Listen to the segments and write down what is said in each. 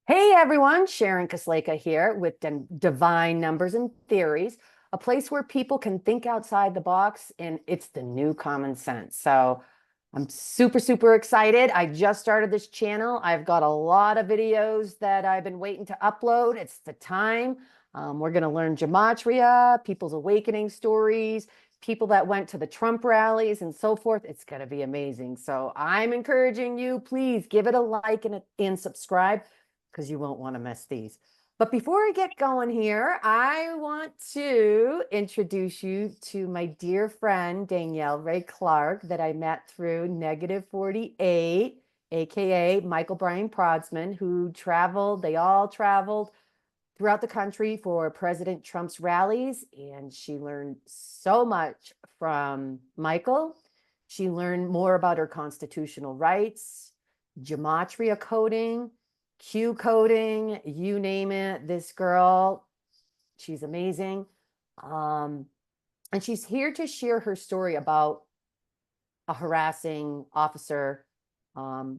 Hey everyone, Sharon Kasleka here with Divine Numbers and Theories, a place where people can think outside the box and it's the new common sense. So I'm super excited. I just started this channel. I've got a lot of videos that I've been waiting to upload. It's the time. We're going to learn gematria, people's awakening stories, people that went to the Trump rallies and so forth. It's going to be amazing. So I'm encouraging you, please give it a like and subscribe because you won't want to miss these. But before I get going here, I want to introduce you to my dear friend, Danielle Ray Clark, that I met through Negative 48, AKA Michael Brian Prodsman, who traveled, they all traveled throughout the country for President Trump's rallies. And she learned so much from Michael. She learned more about her constitutional rights, gematria coding, Q coding, you name it. This girl, she's amazing. Um, and she's here to share her story about a harassing officer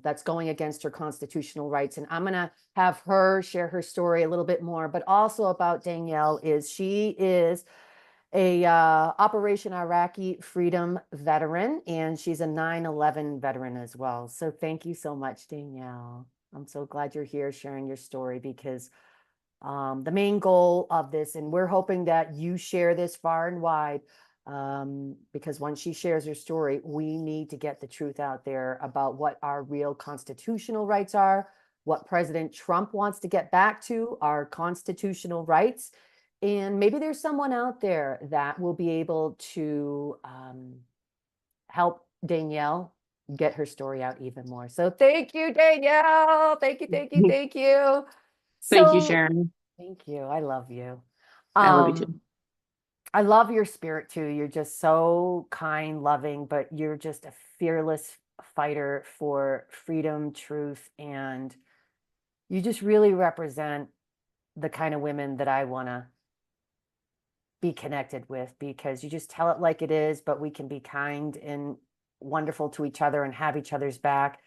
that's going against her constitutional rights. And I'm going to have her share her story a little bit more, but also about Danielle is she is a Operation Iraqi Freedom veteran, and she's a 9/11 veteran as well. So thank you so much, Danielle. I'm so glad you're here sharing your story because the main goal of this, and we're hoping that you share this far and wide, because once she shares her story, we need to get the truth out there about what our real constitutional rights are, what President Trump wants to get back to, our constitutional rights. And maybe there's someone out there that will be able to help Danielle get her story out even more. So thank you, Danielle. Thank you. Thank you, So Sharon. thank you. I love you. I love you too. Um, I love your spirit too. You're just so kind, loving, but you're just a fearless fighter for freedom, truth, and you just really represent the kind of women that I want to be connected with because you just tell it like it is, but we can be kind and wonderful to each other and have each other's back.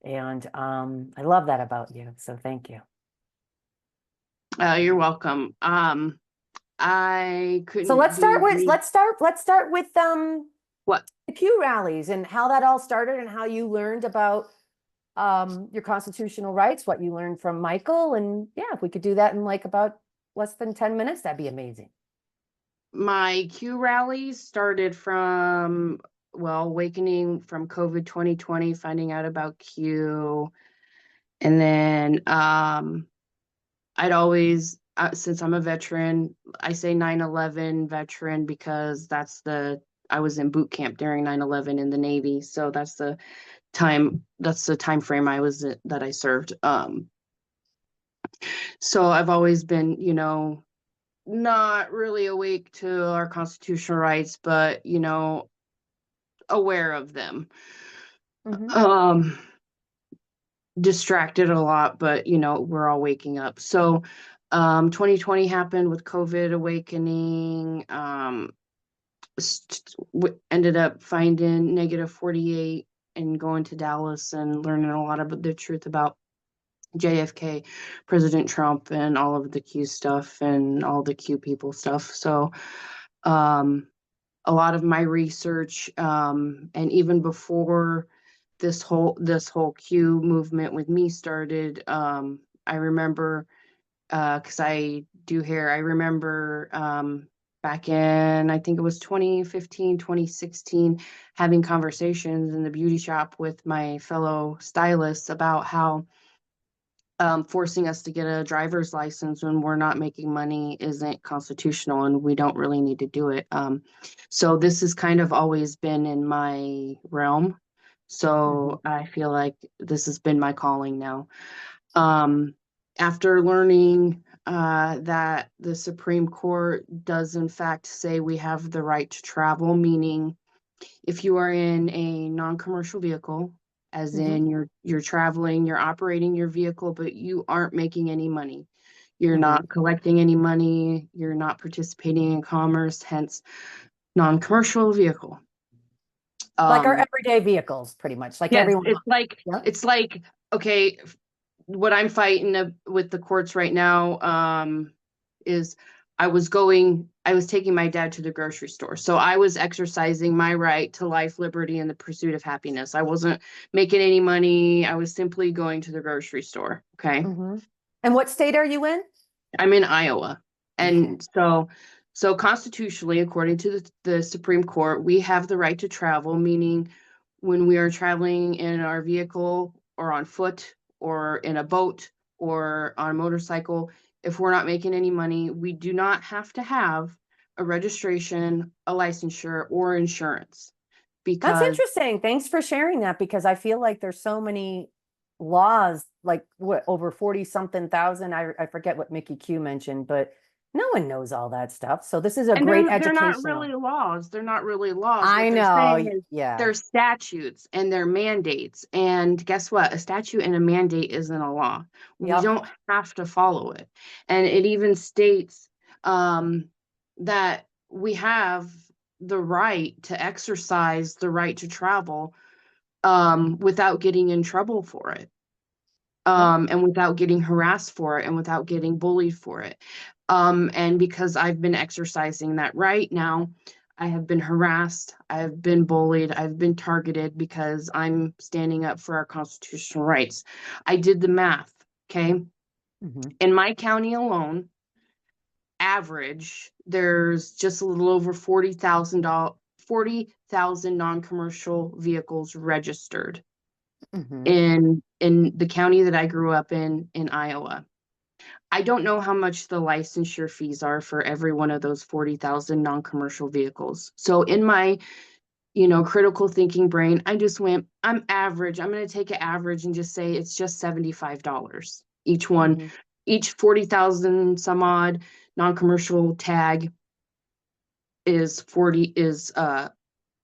And I love that about you. So thank you. You're welcome. I So couldn't be agree. let's start with What? the Q rallies and how that all started and how you learned about your constitutional rights, what you learned from Michael. And yeah, if we could do that in like about less than 10 minutes, that'd be amazing. My Q rallies started from, well, awakening from COVID 2020, finding out about Q. And then I'd always, since I'm a veteran, I say 9/11 veteran because I was in boot camp during 9/11 in the Navy. So that's the time frame that I served. So I've always been, not really awake to our constitutional rights, but, aware of them. Mhm. Um, Distracted a lot, but, we're all waking up. So 2020 happened with COVID awakening. Ended up finding negative 48 and going to Dallas and learning a lot of the truth about JFK, President Trump, and all of the Q stuff and all the Q people stuff. So, um, a lot of my research, and even before this whole Q movement with me started, I remember because I do hair. I remember back in, I think it was 2015, 2016, having conversations in the beauty shop with my fellow stylists about how forcing us to get a driver's license when we're not making money isn't constitutional and we don't really need to do it. So this has kind of always been in my realm. Mhm. So I feel like this has been my calling now. Um, After learning that the Supreme Court does in fact say we have the right to travel, meaning if you are in a non-commercial vehicle, as Mhm. in you're traveling, you're operating your vehicle, but you aren't making any money. You're Mhm. not collecting any money, you're not participating in commerce, hence non-commercial vehicle. Like our Um, everyday vehicles, pretty much, like yes, everyone. it's like Yeah. it's like okay, what I'm fighting with the courts right now, is I was taking my dad to the grocery store. So I was exercising my right to life, liberty, and the pursuit of happiness. I wasn't making any money. I was simply going to the grocery store. Okay. Hmm. And what state are you in? I'm in Iowa. Okay. And so constitutionally, according to the Supreme Court, we have the right to travel, meaning when we are traveling in our vehicle or on foot or in a boat or on a motorcycle, if we're not making any money, we do not have to have a registration, a licensure, or insurance That's because interesting. Thanks for sharing that because I feel like there's so many laws, like what, over 40 something thousand. I forget what Mickey Q mentioned, but no one knows all that stuff. So this is a and great they're not really educational. laws. They're not really laws. What I they're saying know. is Yeah. they're statutes and they're mandates. And guess what? A statute and a mandate isn't a law. We Yep. don't have to follow it. And it even states that we have the right to exercise the right to travel without getting in trouble for it. Yep. And without getting harassed for it and without getting bullied for it. And because I've been exercising that right now, I have been harassed, I've been bullied, I've been targeted because I'm standing up for our constitutional rights. I did the math, okay? Hmm. In my county alone, average, there's just a little over 40,000 non-commercial vehicles registered Hmm. in the county that I grew up in Iowa. I don't know how much the licensure fees are for every one of those 40,000 non-commercial vehicles. So in my, critical thinking brain, I just went, I'm average. I'm going to take an average and just say it's just $75 each one. Hmm. Each 40,000 some odd non-commercial tag is 40 is 75.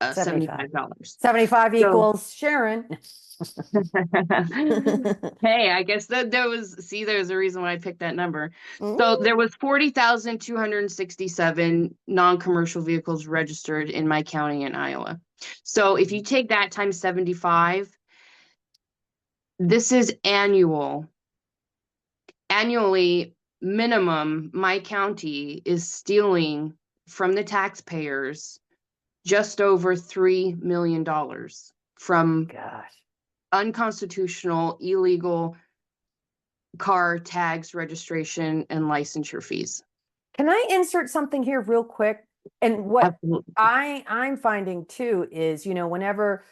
$75. 75 So equals Sharon. hey, I guess that there was, see, there's a reason why I picked that number. So Mm, there was 40,267 non-commercial vehicles registered in my county in Iowa. So if you take that times 75, this is annual. Annually, minimum, my county is stealing from the taxpayers just over $3 million from gosh. unconstitutional, illegal car tags, registration, and licensure fees. Can I insert something here real quick? And what Absolutely. I'm finding too is, whenever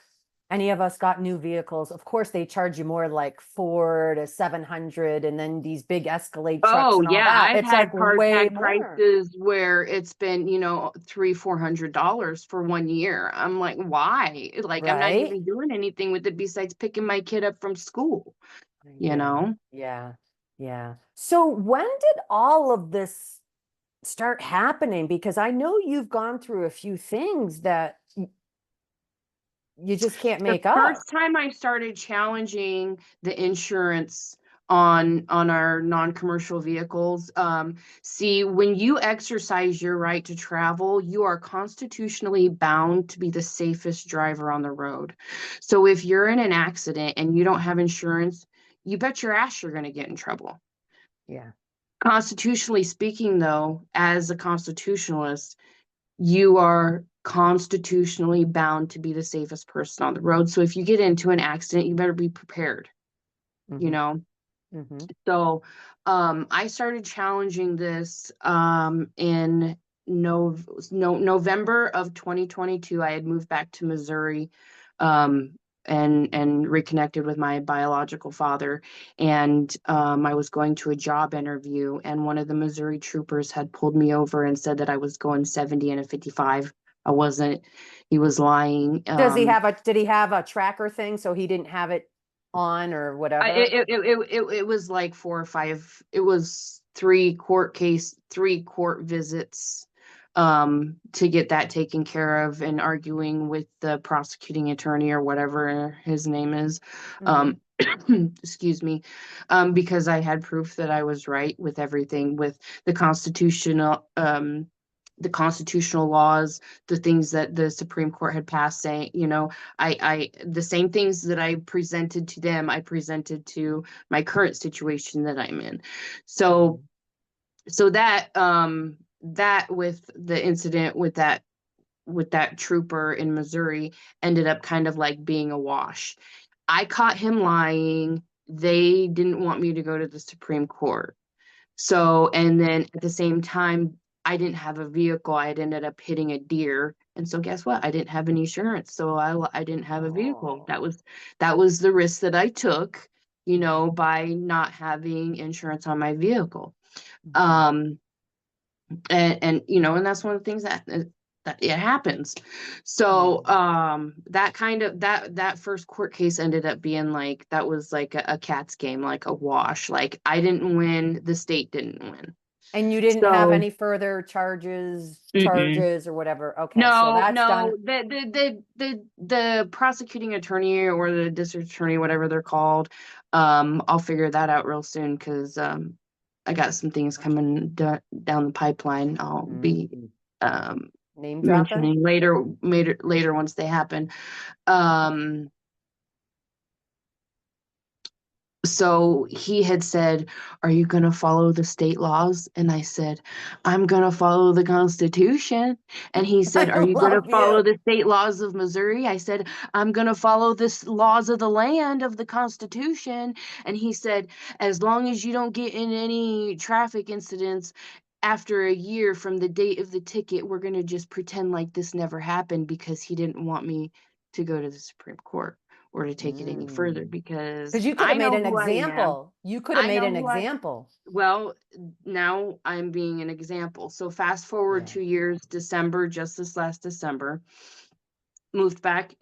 any of us got new vehicles, of course they charge you more like 4 to 700, and then these big Escalade trucks Oh and all yeah, that. I've It's like had car way tag more, prices where it's been, $300-400 for 1 year. I'm like, why? Like, I'm not right? even doing anything with it besides picking my kid up from school, you Yeah, know? yeah, yeah. So when did all of this start happening? Because I know you've gone through a few things that you just can't The make up. first time I started challenging the insurance on our non-commercial vehicles, see, when you exercise your right to travel, you are constitutionally bound to be the safest driver on the road. So if you're in an accident and you don't have insurance, you bet your ass you're going to get in trouble. Yeah. Constitutionally speaking, though, as a constitutionalist, you are constitutionally bound to be the safest person on the road. So if you get into an accident, you better be prepared, you Hmm. know? Hmm. So I started challenging this in November of 2022. I had moved back to Missouri um, and reconnected with my biological father. And I was going to a job interview, and one of the Missouri troopers had pulled me over and said that I was going 70 and a 55. I wasn't. He was lying. Did he have a tracker thing so he didn't have it on or I, whatever? it was like 4 or 5. It was three court visits to get that taken care of and arguing with the prosecuting attorney or whatever his name is. Hmm. Um, excuse me, because I had proof that I was right with everything with the constitutional the constitutional laws, the things that the Supreme Court had passed, saying, the same things that I presented to them, I presented to my current situation that I'm in. So, that with the incident with that trooper in Missouri ended up kind of like being a wash. I caught him lying. They didn't want me to go to the Supreme Court. So, and then at the same time, I didn't have a vehicle. I had ended up hitting a deer. And so guess what? I didn't have any insurance. So I didn't have a vehicle. Oh. That was the risk that I took, by not having insurance on my vehicle. Mhm. Um, and that's one of the things that it happens. So Yeah. that kind of that first court case ended up being like, that was like a cat's game, like a wash. Like, I didn't win, the state didn't win. And you didn't have So any further charges, mm-mm. or whatever. Okay, so No, that's done. no, the prosecuting attorney or the district attorney, whatever they're called, I'll figure that out real soon, because I got some things coming down the pipeline. I'll be Mhm. um Name dropping. mentioning later once they happen. Um, so he had said, "Are you going to follow the state laws?" And I said, "I'm going to follow the Constitution." And he said, I "Are you going to love follow you. the state laws of Missouri?" I said, "I'm going to follow the laws of the land of the Constitution." And he said, "As long as you don't get in any traffic incidents after a year from the date of the ticket, we're going to just pretend like this never happened," because he didn't want me to go to the Supreme Court or to take it any further, Mm. Because because you could have I made know an who I am. example. You could have I made know an who I example. Well, now I'm being an example. So fast forward Yeah. 2 years, December, just this last December, moved back,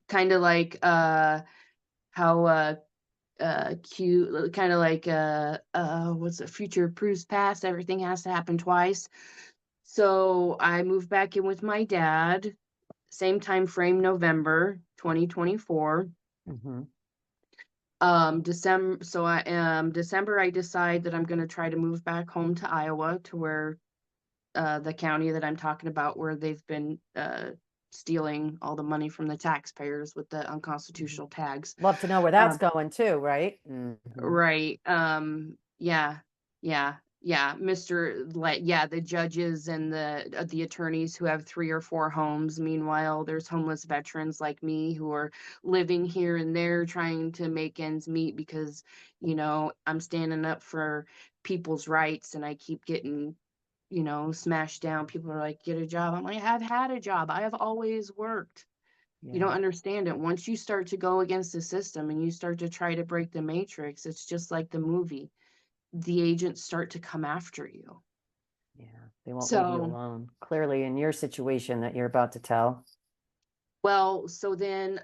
kind of like how cute, kind of like what's it, future proves past, everything has to happen twice. So I moved back in with my dad, same time frame, November 2024. Hmm. December I decide that I'm going to try to move back home to Iowa, to where the county that I'm talking about, where they've been stealing all the money from the taxpayers with the unconstitutional tags. Love to know where that's Um, going too, right? Hmm. Right. Yeah. Yeah. Yeah. The judges and the attorneys who have 3 or 4 homes. Meanwhile, there's homeless veterans like me who are living here and there trying to make ends meet, because, I'm standing up for people's rights, and I keep getting, smashed down. People are like, "Get a job." I'm like, "I've had a job. I have always worked." You don't Yeah. understand it. Once you start to go against the system and you start to try to break the matrix, it's just like the movie. The agents start to come after you. Yeah. They won't leave you So, alone. Clearly, in your situation that you're about to tell. so then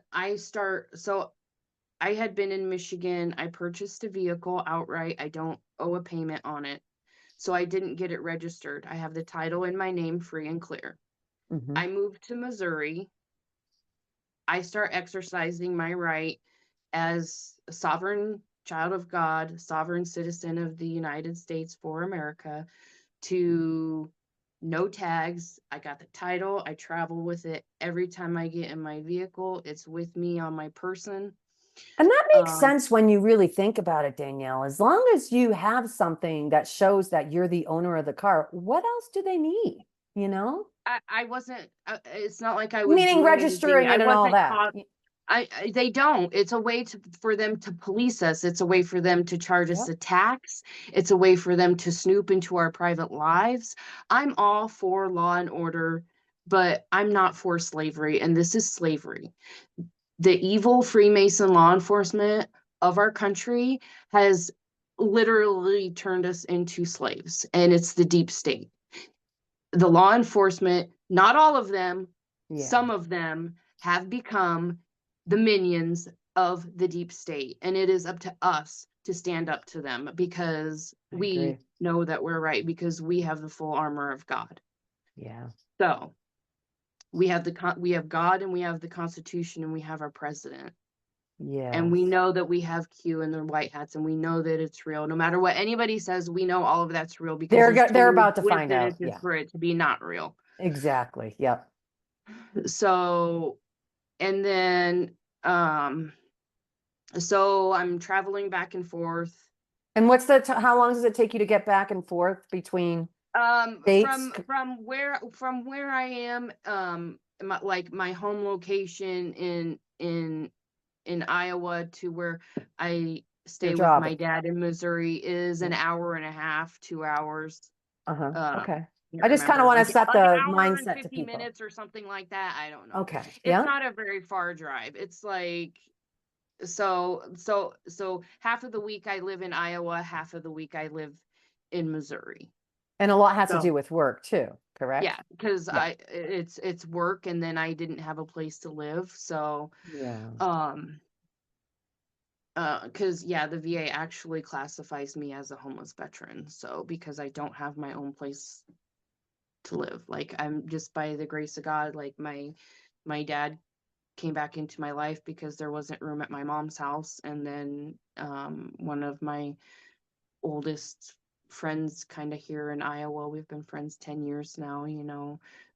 so I had been in Michigan. I purchased a vehicle outright. I don't owe a payment on it. So I didn't get it registered. I have the title in my name, free and clear. Hmm. I moved to Missouri. I start exercising my right as a sovereign child of God, sovereign citizen of the United States for America, to no tags. I got the title. I travel with it every time I get in my vehicle. It's with me on my person. And that makes Um, sense when you really think about it, Danielle. As long as you have something that shows that you're the owner of the car, what else do they need? You know? I wasn't, it's not like I was Meaning doing anything. registering I it and all wasn't that. caught. They don't. It's a way for them to police us. It's a way for them to charge us Yep. a tax. It's a way for them to snoop into our private lives. I'm all for law and order, but I'm not for slavery. And this is slavery. The evil Freemason law enforcement of our country has literally turned us into slaves, and it's the deep state. The law enforcement, not all of them, some Yeah, of them have become the minions of the deep state. And it is up to us to stand up to them, because I we agree. know that we're right, because we have the full armor of God. Yeah. So we have God, and we have the Constitution, and we have our president. And we Yes. know that we have Q and the white hats, and we know that it's real. No matter what anybody says, we know all of that's real because there's too They're many about to find out. coincidences Yeah, for it to be not real. exactly. Yep. So, and then, um, so I'm traveling back and forth. And how long does it take you to get back and forth between states? From where I am, my home location in Iowa to where I Your stay with job. my dad in Missouri is an hour and a half, 2 hours. Uh-huh. Um, Okay. can't I just kind of remember, want to set like an the hour and mindset to 50 people. minutes or something like that. I don't know. Okay. It's Yeah. not a very far drive. It's like so half of the week I live in Iowa, half of the week I live in Missouri. And a lot has to So do with work too, yeah, correct? because Yeah. it's work and then I didn't have a place to live. So Yeah. um because yeah, the VA actually classifies me as a homeless veteran. So because I don't have my own place to live, like I'm just by the grace of God, like my dad came back into my life because there wasn't room at my mom's house, and then one of my oldest friends kind of here in Iowa, we've been friends 10 years now,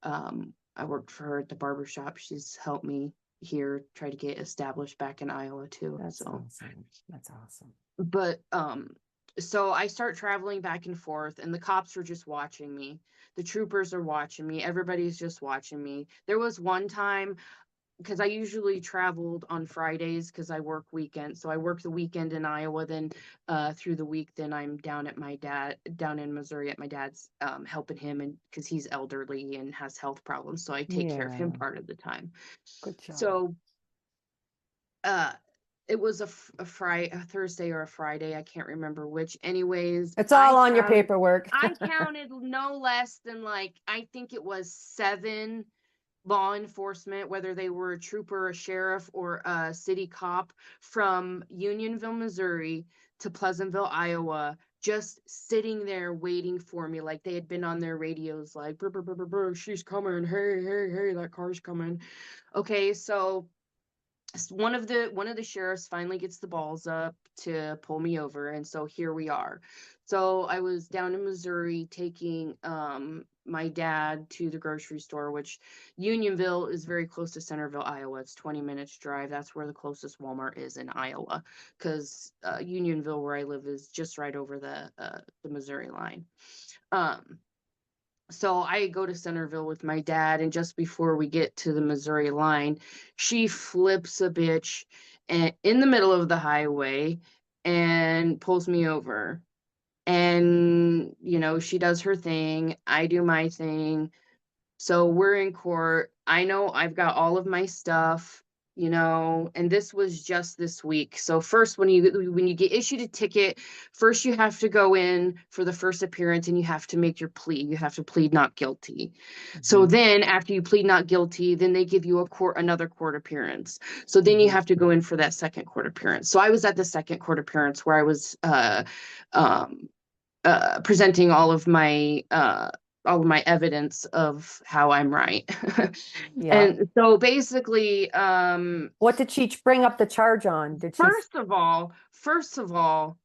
I worked for her at the barber shop. She's helped me here try to get established back in Iowa too. That's So awesome. That's awesome. but so I start traveling back and forth, and the cops are just watching me. The troopers are watching me. Everybody's just watching me. There was one time because I usually traveled on Fridays because I work weekends. So I work the weekend in Iowa, then through the week, then I'm down in Missouri at my dad's, helping him, and because he's elderly and has health problems, so I take care of him Yeah. part of the time. Good job. So uh it was a Thursday or a Friday, I can't remember which. Anyways, It's all on your paperwork. I counted no less than, like, I think it was 7 law enforcement, whether they were a trooper, a sheriff, or a city cop, from Unionville, Missouri to Pleasantville, Iowa, just sitting there waiting for me. Like they had been on their radios, like, brr, brr, brr, brr, brr, she's coming. Hey, hey, hey, that car's coming. Okay, so one of the sheriffs finally gets the balls up to pull me over, and so here we are. So I was down in Missouri taking my dad to the grocery store, which Unionville is very close to Centerville, Iowa. It's 20 minutes drive. That's where the closest Walmart is in Iowa, because Unionville, where I live, is just right over the Missouri line. um so I go to Centerville with my dad, and just before we get to the Missouri line, she flips a bitch in the middle of the highway and pulls me over. And, she does her thing. I do my thing. So we're in court. I know I've got all of my stuff, and this was just this week. So first, when you get issued a ticket, first you have to go in for the first appearance and you have to make your plea. You have to plead not guilty. So Mhm. then after you plead not guilty, then they give you another court appearance. So then you Mhm. have to go in for that second court appearance. So I was at the second court appearance where I was um presenting all of my evidence of how I'm right. Yeah. And so basically, What did she bring up the charge on? Did she? first of all,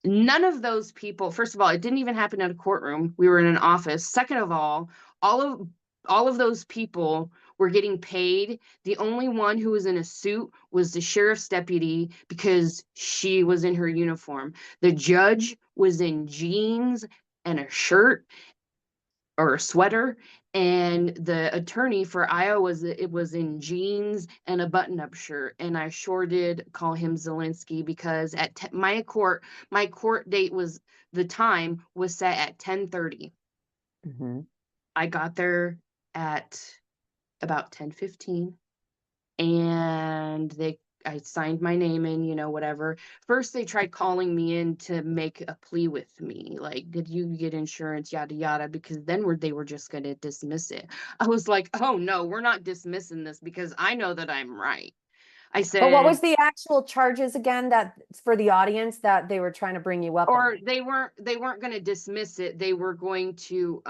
none of those people, first of all, it didn't even happen in a courtroom. We were in an office. Second of all of all of those people were getting paid. The only one who was in a suit was the sheriff's deputy because she was in her uniform. The judge was in jeans and a shirt or a sweater, and the attorney for Iowa was in jeans and a button-up shirt. And I sure did call him Zelensky because my court date was the time was set at 10:30. Mhm. I got there at about 10:15, and I signed my name in, whatever. First, they tried calling me in to make a plea with me, like, did you get insurance, yada yada, because then they were just going to dismiss it. I was like, oh no, we're not dismissing this because I know that I'm right. I But what was said, the actual charges again that for the audience that they were trying to bring you up or on? they weren't going to dismiss it. They were going to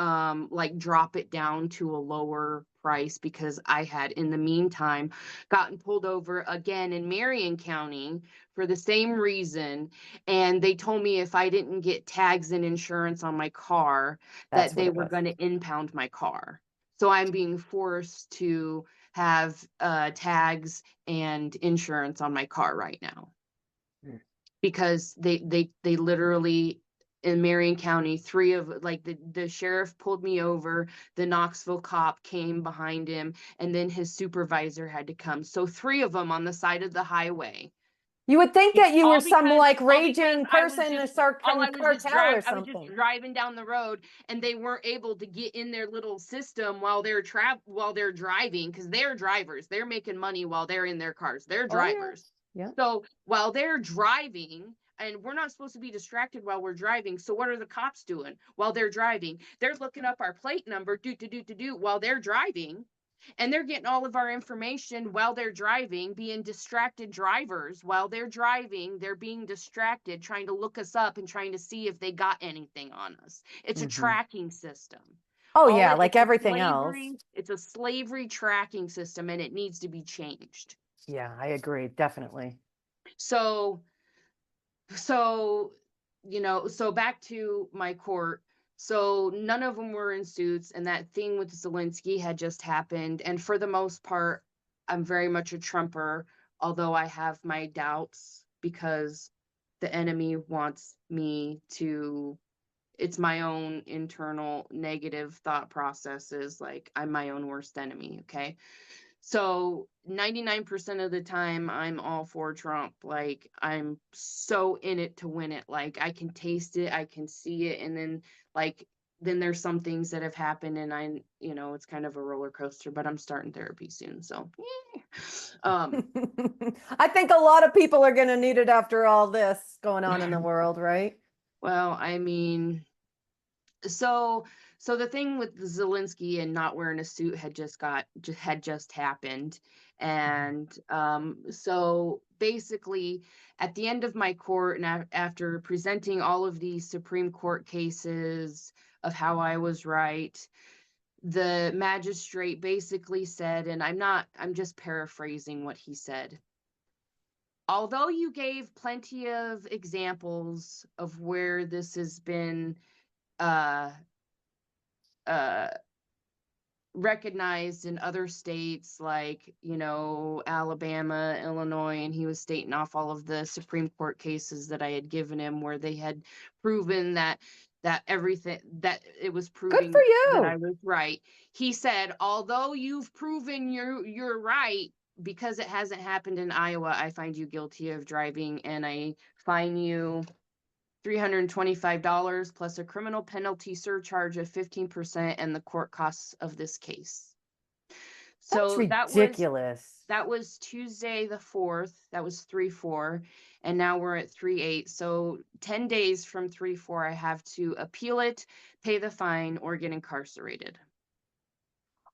like drop it down to a lower price because I had in the meantime gotten pulled over again in Marion County for the same reason, and they told me if I didn't get tags and insurance on my car That's that what they it were was. going to impound my car. So I'm being forced to have tags and insurance on my car right now Mm. because they literally in Marion County, three of like the sheriff pulled me over, the Knoxville cop came behind him, and then his supervisor had to come. So three of them on the side of the highway. You would think that you were some like All because raging I was person in just a sarcasm cartel or I was just something. driving down the road, and they weren't able to get in their little system while they're driving, because they're drivers. They're making money while they're in their cars. They're Oh yeah. drivers. Yeah. So while they're driving, and we're not supposed to be distracted while we're driving. So what are the cops doing while they're driving? They're looking up our plate number, do while they're driving, and they're getting all of our information while they're driving, being distracted drivers while they're driving. They're being distracted, trying to look us up and trying to see if they got anything on us. It's a Hmm. tracking system. Oh All yeah, it, like everything else. it's a slavery tracking system, and it needs to be changed. Yeah, I agree, definitely. So so so back to my court. So none of them were in suits, and that thing with Zelensky had just happened, and for the most part I'm very much a Trumper, although I have my doubts because the enemy wants me to, it's my own internal negative thought processes, like I'm my own worst enemy. Okay, so 99% of the time, I'm all for Trump. Like, I'm so in it to win it. Like, I can taste it, I can see it. And then, like, then there's some things that have happened, and it's kind of a roller coaster, but I'm starting therapy soon. So, yeah. I think a lot of people are going to need it after all this going on in the world, right? Well, I mean, so the thing with Zelensky and not wearing a suit had just happened. And so basically at the end of my court, and after presenting all of these Supreme Court cases of how I was right, the magistrate basically said, and I'm just paraphrasing what he said: although you gave plenty of examples of where this has been uh uh recognized in other states, like Alabama, Illinois, and he was stating off all of the Supreme Court cases that I had given him where they had proven that everything, that it was Good for proving that I you. was right. He said, although you've proven you're right, because it hasn't happened in Iowa, I find you guilty of driving, and I fine you $325 plus a criminal penalty surcharge of 15% and the court costs of this case. That's So ridiculous. that was Tuesday the 4th. That was 3/4, and now we're at 3/8. So 10 days from 3/4 I have to appeal it, pay the fine, or get incarcerated.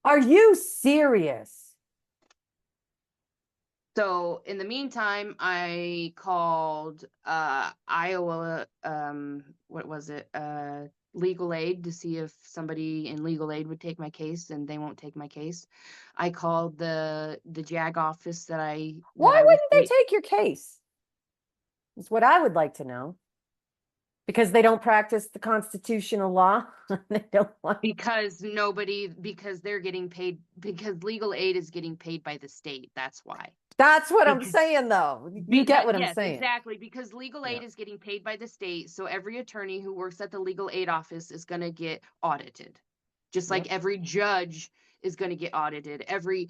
Are you serious? So in the meantime, I called Iowa, what was it? Legal aid, to see if somebody in legal aid would take my case, and they won't take my case. I called the JAG office that Why was wouldn't they take your case? Is what I would like to know. Because they don't practice the constitutional law. They don't want. because they're getting paid, because legal aid is getting paid by the state. That's why. That's what I'm Because saying, though. You get what I'm yes, saying. exactly, because legal Yeah. aid is getting paid by the state, so every attorney who works at the legal aid office is going to get audited, just like Yep. every judge is going to get audited, every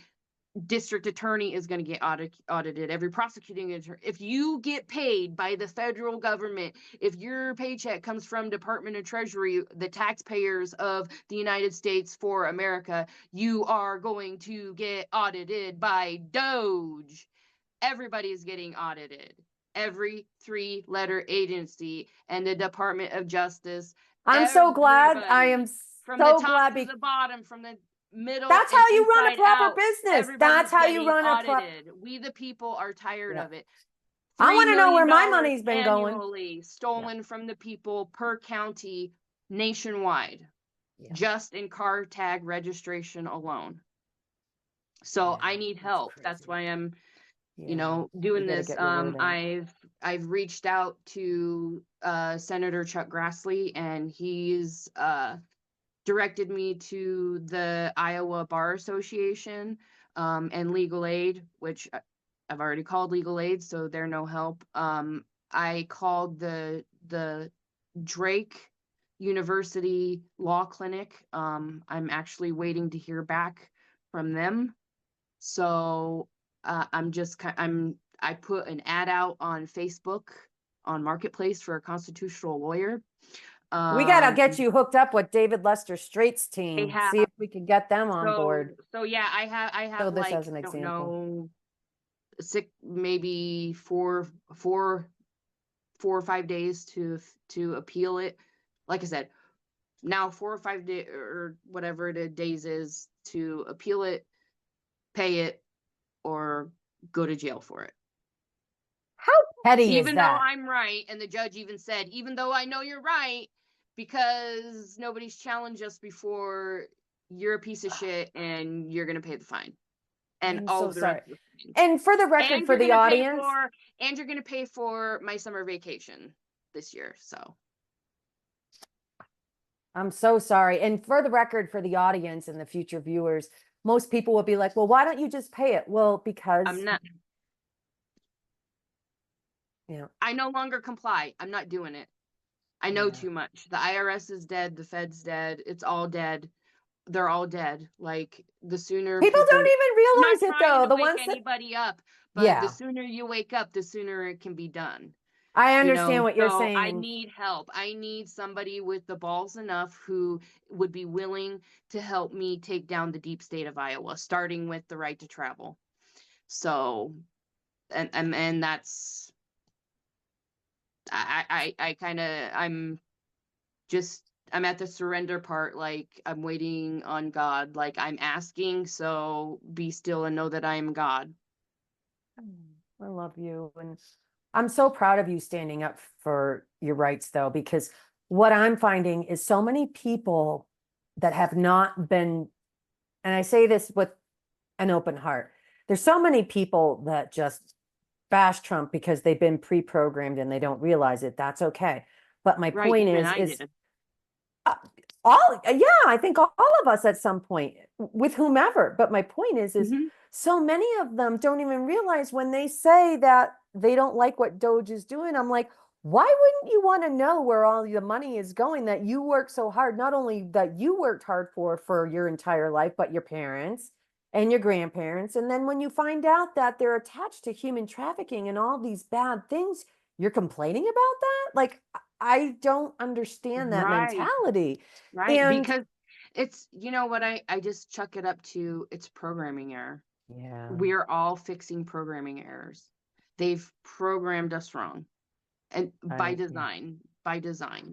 district attorney is going to get audited, every prosecuting attorney. If you get paid by the federal government, if your paycheck comes from Department of Treasury, the taxpayers of the United States for America, you are going to get audited by Doge. Everybody is getting audited. Every three-letter agency and the Department of Justice, I'm so glad. I everybody, am from the so top glad. to the bottom, from the middle That's and how you run a inside proper out. business. Everybody's That's how you getting run a audited. We the people are tired Yeah. of it. I $3 want to know where million my money's been going. annually stolen from the people per county nationwide, Yeah. just in car tag registration alone. So I need That's help. That's crazy. why I'm, Yeah. doing You got to this. get your word out. I've reached out to Senator Chuck Grassley, and he's directed me to the Iowa Bar Association and Legal Aid, which I've already called Legal Aid, so they're no help. I called the Drake University Law Clinic. I'm actually waiting to hear back from them. So I put an ad out on Facebook on Marketplace for a constitutional lawyer. We got to Um, get you hooked up with David Lester Straight's they team. have See if we can get them on board. so yeah, I So have this like, as an I don't example. know, six, maybe four or 5 days to appeal it. Like I said, now 4 or 5 days or whatever the days is to appeal it, pay it, or go to jail for it. How petty is Even though that? I'm right, and the judge even said, even though I know you're right, because nobody's challenged us before, you're a piece of shit and you're gonna pay the fine. And I'm all so of the rest sorry. of the things. And for the record, And for you're the gonna pay audience, for and you're gonna pay for my summer vacation this year. So I'm so sorry. And for the record, for the audience and the future viewers, most people will be like, well, why don't you just pay it? Well, because, I'm not yeah, I no longer comply. I'm not doing it. I know yeah. too much. The IRS is dead, the Fed's dead, it's all dead. They're all dead. Like the sooner People don't people even I'm not realize it trying though. to The wake ones that, anybody up, but the yeah, sooner you wake up, the sooner it can be done. I understand what you're So saying. I And need help. I need somebody with the balls enough who would be willing to help me take down the deep state of Iowa, starting with the right to travel. So, and that's, I kind of, I'm at the surrender part. Like I'm waiting on God, like I'm asking, so be still and know that I am God. I love you. And I'm so proud of you standing up for your rights, though, because what I'm finding is so many people that have not been, and I say this with an open heart, there's so many people that just bash Trump because they've been pre-programmed and they don't realize it. That's okay. But my Right, point even I is did. uh, all yeah, I think all of us at some point with whomever. But my point is Hmm. so many of them don't even realize when they say that they don't like what Doge is doing. I'm like, why wouldn't you want to know where all the money is going that you work so hard, not only that you worked hard for your entire life, but your parents and your grandparents. And then when you find out that they're attached to human trafficking and all these bad things, you're complaining about that? Like, I don't understand that Right, mentality. right. And Because it's, what I just chuck it up to, it's programming error. yeah, We're all fixing programming errors. They've programmed us wrong. And by yeah. design, Oh,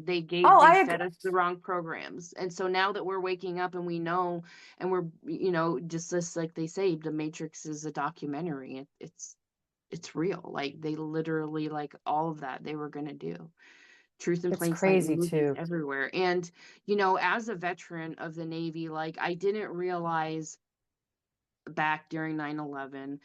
they I agree. fed us the wrong programs. And so now that we're waking up and we know, and we're, just like they say, the Matrix is a documentary. It's real. Like they literally, like all of that they were going to do. Truth in It's plain sight crazy movies too. everywhere. And as a veteran of the Navy, like I didn't realize back during 9/11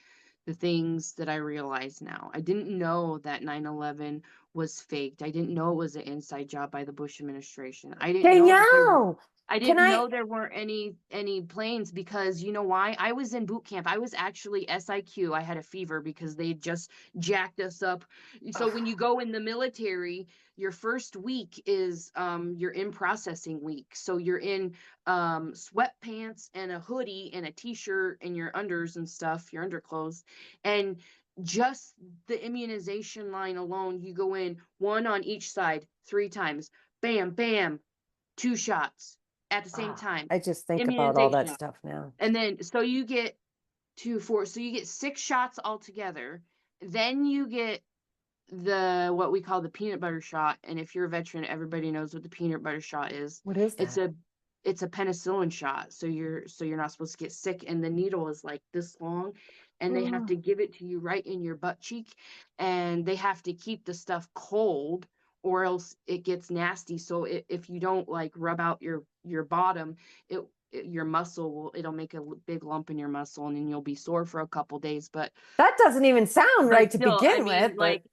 the things that I realize now. I didn't know that 9/11 was faked. I didn't know it was an inside job by the Bush administration. Danielle, I can didn't I? know there weren't any planes, because you know why? I was in boot camp. I was actually SIQ. I had a fever because they just jacked us up. So when you go in the military, your first week is your in processing week. So you're in sweatpants and a hoodie and a t-shirt and your unders and stuff, your underclothes. And just the immunization line alone, you go in one on each side 3 times. Bam, bam, 2 shots at the same time. I just think about all that Immunization. stuff now. And then so you get 2, 4, so you get 6 shots altogether. Then you get the what we call the peanut butter shot. And if you're a veteran, everybody knows what the peanut butter shot is. What is It's that? a it's a penicillin shot, so you're not supposed to get sick, and the needle is like this long, and they have to give it to you right in your butt cheek, and they have to keep the stuff cold or else it gets nasty. So if you don't like rub out your bottom, your muscle will, it'll make a big lump in your muscle, and then you'll be sore for a couple days. That doesn't even sound But right to still, I begin mean, with, but like,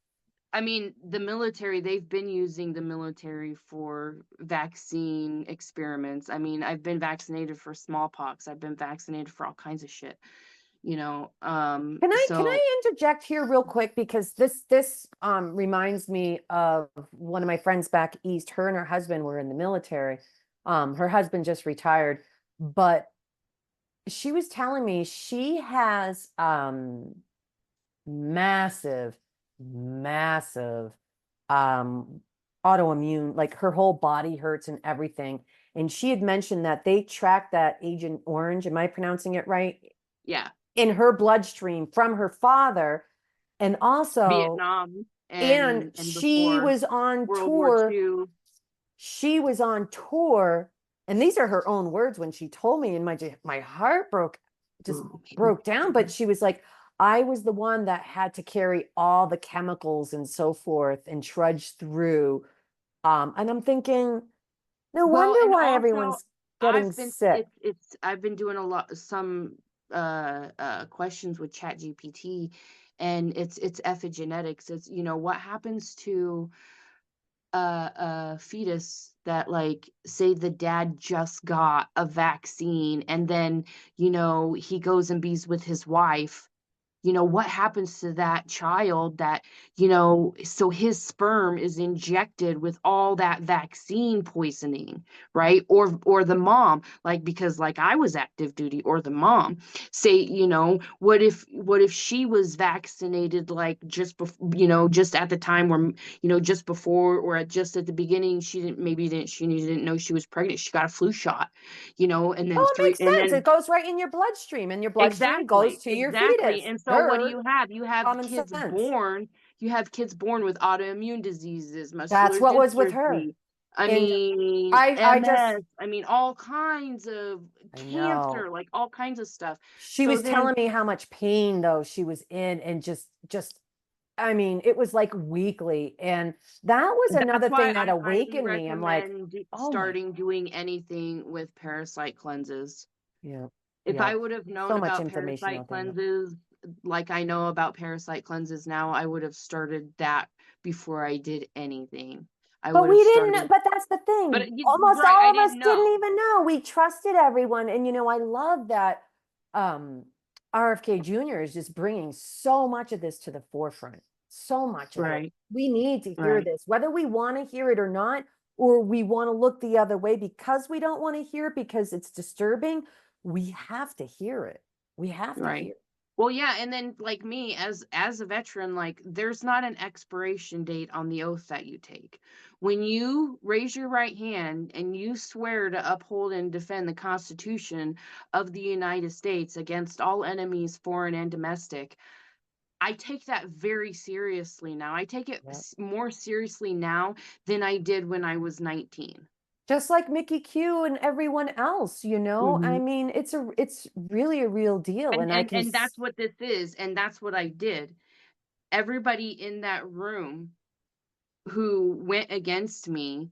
I mean, the military, they've been using the military for vaccine experiments. I mean, I've been vaccinated for smallpox. I've been vaccinated for all kinds of shit, you know. can So I interject here real quick because this reminds me of one of my friends back east. Her and her husband were in the military. Her husband just retired, but she was telling me she has massive, massive um autoimmune, like her whole body hurts and everything. And she had mentioned that they tracked that Agent Orange, am I pronouncing it right? yeah, In her bloodstream from her father. And also, Vietnam and and she before was on World War tour. II. She was on tour, and these are her own words when she told me, and my heart just broke down. But she was like, I was the one that had to carry all the chemicals and so forth and trudge through. And I'm thinking, no Well, wonder and why also everyone's getting sick. I've been doing a lot some questions with Chat GPT, and it's epigenetics. It's, you know, what happens to a fetus that, like, say the dad just got a vaccine and then, you know, he goes and be's with his wife, you know, what happens to that child that, you know, so his sperm is injected with all that vaccine poisoning, right? Or the mom, like, because like I was active duty, or the mom, say, you know, what if she was vaccinated, like, just before, you know, just at the time where, you know, just before or just at the beginning, she didn't know she was pregnant, she got a flu shot, you know, and then Oh, it three makes and sense. It then goes right in your bloodstream, and your bloodstream goes exactly, to your exactly. fetus. And so what do Dirt, you have? common sense. You have kids born with autoimmune diseases, That's muscular what was with her. dystrophy, I And mean, I just, MS, I mean, all kinds of I know. cancer, like all kinds of stuff. She So was then, telling me how much pain though she was in, and just I mean, it was like weekly. And that was that's another why thing that I highly awakened me. I'm like, recommend oh my, starting doing anything with parasite cleanses. yeah, If yeah. I would have known So much about information parasite out there. cleanses, like I know about parasite cleanses now, I would have started that before I did anything. I But would we have didn't, started, but that's the but thing. you, Almost right, I all of us didn't didn't know. even know. We trusted everyone. And, I love that um, RFK Jr. is just bringing so much of this to the forefront. So much of it. Right, We need to hear right, this, whether we want to hear it or not, or we want to look the other way because we don't want to hear it because it's disturbing. We have to hear it. We have to right. hear it. Well, yeah, and then like me as a veteran, like there's not an expiration date on the oath that you take. When you raise your right hand and you swear to uphold and defend the Constitution of the United States against all enemies, foreign and domestic, I take that very seriously now. I take it Yeah. more seriously now than I did when I was 19. Just like Mickey Q and everyone else, I Mhm. mean, it's really a real deal. And I can And that's what this is, and that's what I did. Everybody in that room who went against me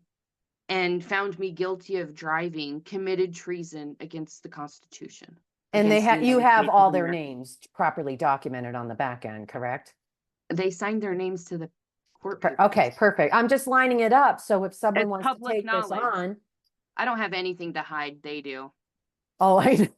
and found me guilty of driving committed treason against the Constitution, And against the you United have States of all their America. names properly documented on the back end, correct? They signed their names to the court Okay, papers. perfect. I'm just lining it up. So if someone It's wants to public take this knowledge. on, I don't have anything to hide. They do. oh, I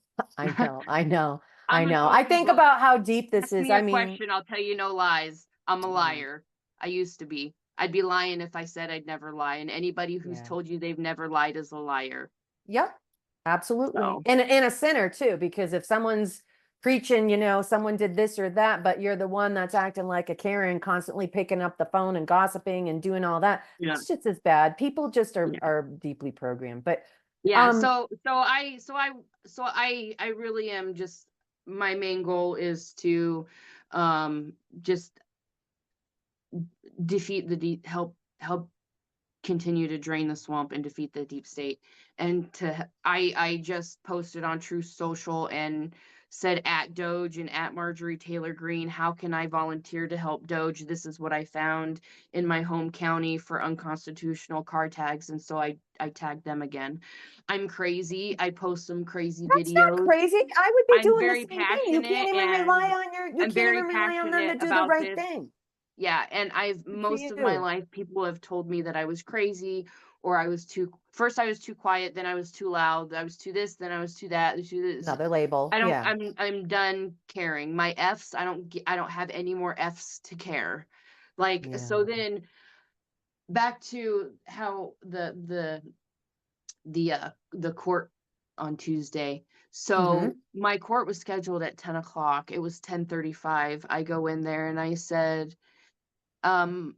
know, I know, I I'm an know. I open think book. about how deep this Ask is. me I a mean, question, I'll tell you no lies. I'm a yeah, liar. I used to be. I'd be lying if I said I'd never lie. And anybody who's yeah. told you they've never lied is a liar. Yep, absolutely. So, And a sinner too, because if someone's preaching, someone did this or that, but you're the one that's acting like a Karen, constantly picking up the phone and gossiping and doing all that, yeah. that's just as bad. People just Yeah. are deeply programmed. But Yeah. um, I really am just, my main goal is to just defeat help continue to drain the swamp and defeat the deep state. And I just posted on Truth Social and said at Doge and at Marjorie Taylor Greene, how can I volunteer to help Doge? This is what I found in my home county for unconstitutional car tags. And so I tagged them again. I'm crazy. I post some crazy That's not videos. crazy. I would be I'm doing the very same thing. You can't passionate even rely and on you I'm can't very even rely on them to passionate do the about right this. thing. Yeah, and I've Good for most of my you. life people have told me that I was crazy or I was too first I was too quiet, then I was too loud, I was too this, then I was too that, too this. Another label. I don't Yeah. I'm done caring. My F's, I don't have any more F's to care. Like so Yeah. then back to how the court on Tuesday. Mm-hmm. So my court was scheduled at 10 o'clock. It was 10:35. I go in there and I said, um,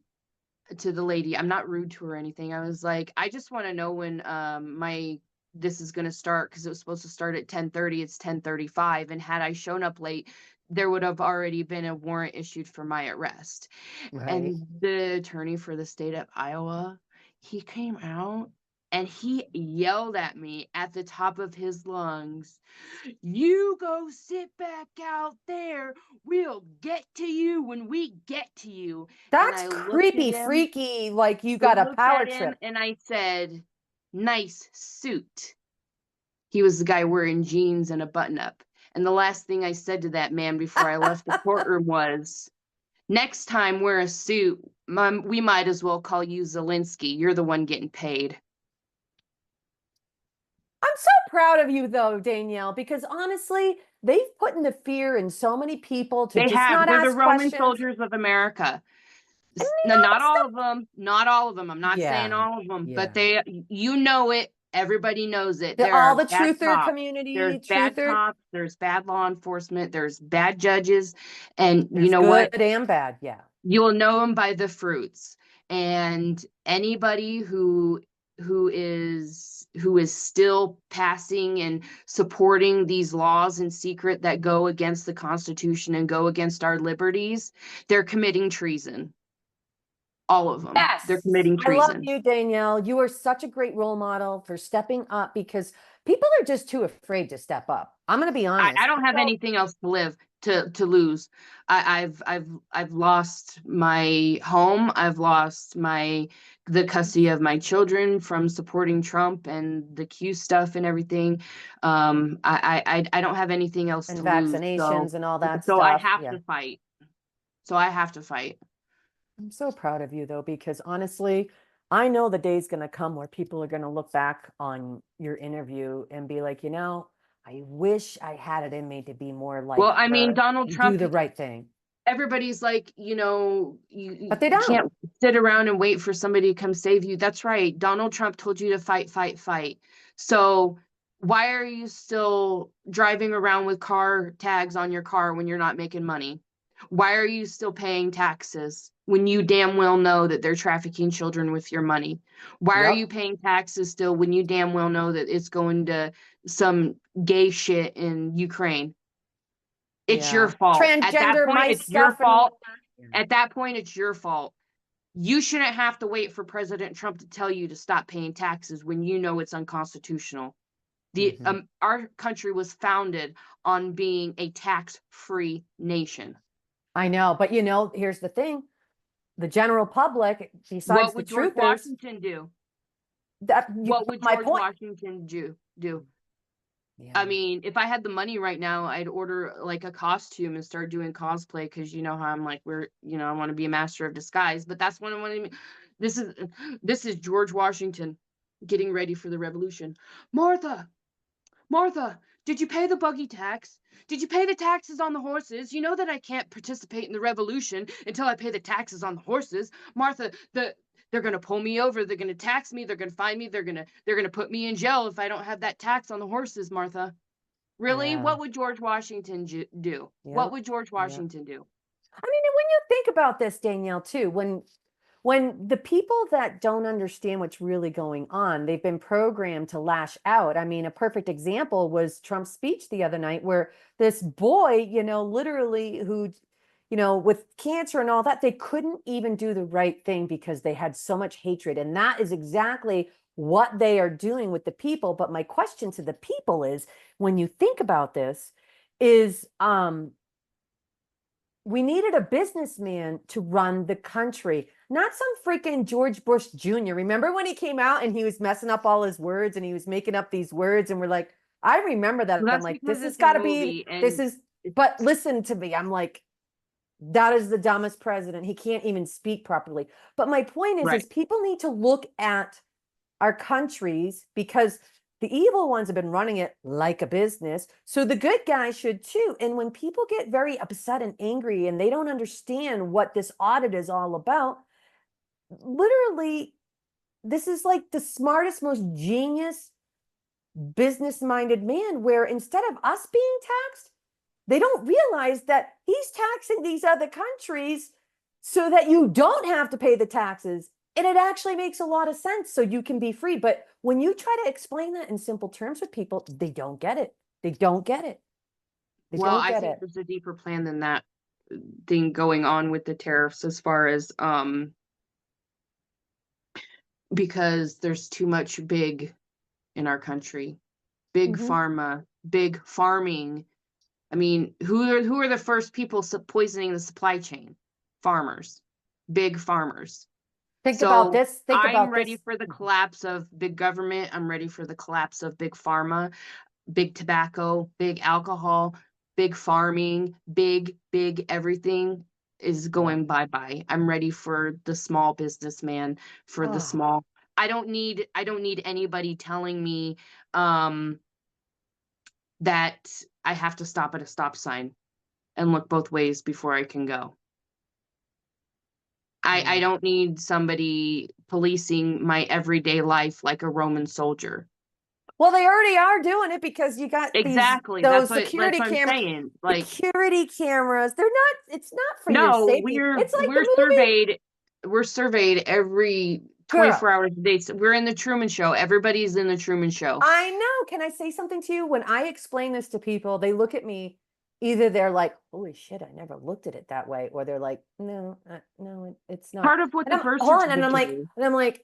to the lady, I'm not rude to her or anything. I was like, I just want to know when my this is gonna start because it was supposed to start at 10:30. It's 10:35. And had I shown up late, there would have already been a warrant issued for my arrest. Right. And the attorney for the state of Iowa, he came out and he yelled at me at the top of his lungs, "You go sit back out there. We'll get to you when we get to you." And That's I looked at creepy, him, freaky, like you I got a looked power at him trip. and I said, "Nice suit." He was the guy wearing jeans and a button up. And the last thing I said to that man before I left the courtroom was, "Next time, wear a suit. We might as well call you Zelensky. You're the one getting paid." I'm so proud of you though, Danielle, because honestly, they've put in the fear in so many people to They just have. not They're the ask Roman questions. soldiers of America. And No, not it's all of them. Not all of them. I'm not saying yeah, all of them, but yeah. you know it. Everybody knows it. There All are the bad truther cops. There's community, bad truther, cops. There's bad law enforcement. There's bad judges. And you there's know what? good and bad. Yeah. You'll know them by the fruits. And anybody who is still passing and supporting these laws in secret that go against the Constitution and go against our liberties, they're committing treason. All of them. They're Yes. committing I love treason. you, Danielle. You are such a great role model for stepping up because people are just too afraid to step up. I'm going to be I honest. don't have People, anything else to live to lose. I've lost my home. I've lost the custody of my children from supporting Trump and the Q stuff and everything. I don't have anything else and to lose. vaccinations and all that So I stuff. have Yeah. to fight. So I have to fight. I'm so proud of you though, because honestly, I know the day's going to come where people are going to look back on your interview and be like, I wish I had it in me to be more like Well, I mean, her Donald and do Trump, the right thing. everybody's like, But they you don't. can't sit around and wait for somebody to come save you. That's right. Donald Trump told you to fight, fight, fight. So why are you still driving around with car tags on your car when you're not making money? Why are you still paying taxes when you damn well know that they're trafficking children with your money? Why are you Yep. paying taxes still when you damn well know that it's going to some gay shit in Ukraine? It's your Yeah. fault. At that Transgender point, my it's your stuff and fault. whatnot. Yeah. At that point, it's your fault. You shouldn't have to wait for President Trump to tell you to stop paying taxes when you know it's unconstitutional. Mhm. Our country was founded on being a tax-free nation. I know, but here's the thing. The general public, besides What the would George truthers, Washington do? that you What would my George point. Washington do? I Yeah. mean, if I had the money right now, I'd order like a costume and start doing cosplay because you know how I'm like I want to be a master of disguise. But that's what I want to. This is this is George Washington getting ready for the revolution. Martha, Martha, did you pay the buggy tax? Did you pay the taxes on the horses? You know that I can't participate in the revolution until I pay the taxes on the horses. Martha, they're gonna pull me over. They're gonna tax me. They're gonna fine me. They're gonna put me in jail if I don't have that tax on the horses. Martha, really? Yeah. What would George Washington do? What Yep. would George Yep. Washington do? I mean, and when you think about this, Danielle, too, when the people that don't understand what's really going on, they've been programmed to lash out. I mean, a perfect example was Trump's speech the other night, where this boy, literally who with cancer and all that, they couldn't even do the right thing because they had so much hatred. And that is exactly what they are doing with the people. But my question to the people is, when you think about this, is we needed a businessman to run the country, not some freaking George Bush Jr. Remember when he came out and he was messing up all his words and he was making up these words, and we're like, I remember that. Well, I'm that's like, because this has it's a got to be, movie this and is, but listen to me. I'm like, that is the dumbest president. He can't even speak properly. But my point is right. people need to look at our countries, because the evil ones have been running it like a business. So the good guys should too. And when people get very upset and angry and they don't understand what this audit is all about, literally, this is like the smartest, most genius, business minded man, where instead of us being taxed, they don't realize that he's taxing these other countries so that you don't have to pay the taxes. And it actually makes a lot of sense, so you can be free. But when you try to explain that in simple terms with people, they don't get it. They don't get it. They Well, don't I get think it. there's a deeper plan than that thing going on with the tariffs as far as because there's too much big in our country. Big Mhm. pharma, big farming. I mean, who are the first people poisoning the supply chain? Farmers. Big farmers. Think about So this. Think I'm about ready this. for the collapse of big government. I'm ready for the collapse of big pharma, big tobacco, big alcohol, big farming, big everything is Yeah. going bye-bye. I'm ready for the small businessman, for the Oh, small. I don't need anybody telling me um that I have to stop at a stop sign and look both ways before I can go. I yeah. don't need somebody policing my everyday life like a Roman soldier. Well, they already are doing it, because you got Exactly. That's those what security I'm cameras. saying. Like, Security cameras. They're not. It's not for your no, safety. we're It's like we're the movie. surveyed. We're surveyed every Girl, 24 hours a day. So we're in the Truman Show. Everybody's in the Truman Show. I know. Can I say something to you? When I explain this to people, they look at me. Either they're like, "Holy shit, I never looked at it that way," or they're like, "No, no, it's not." Part of what And the I'm birth hold on, and I'm certificate like,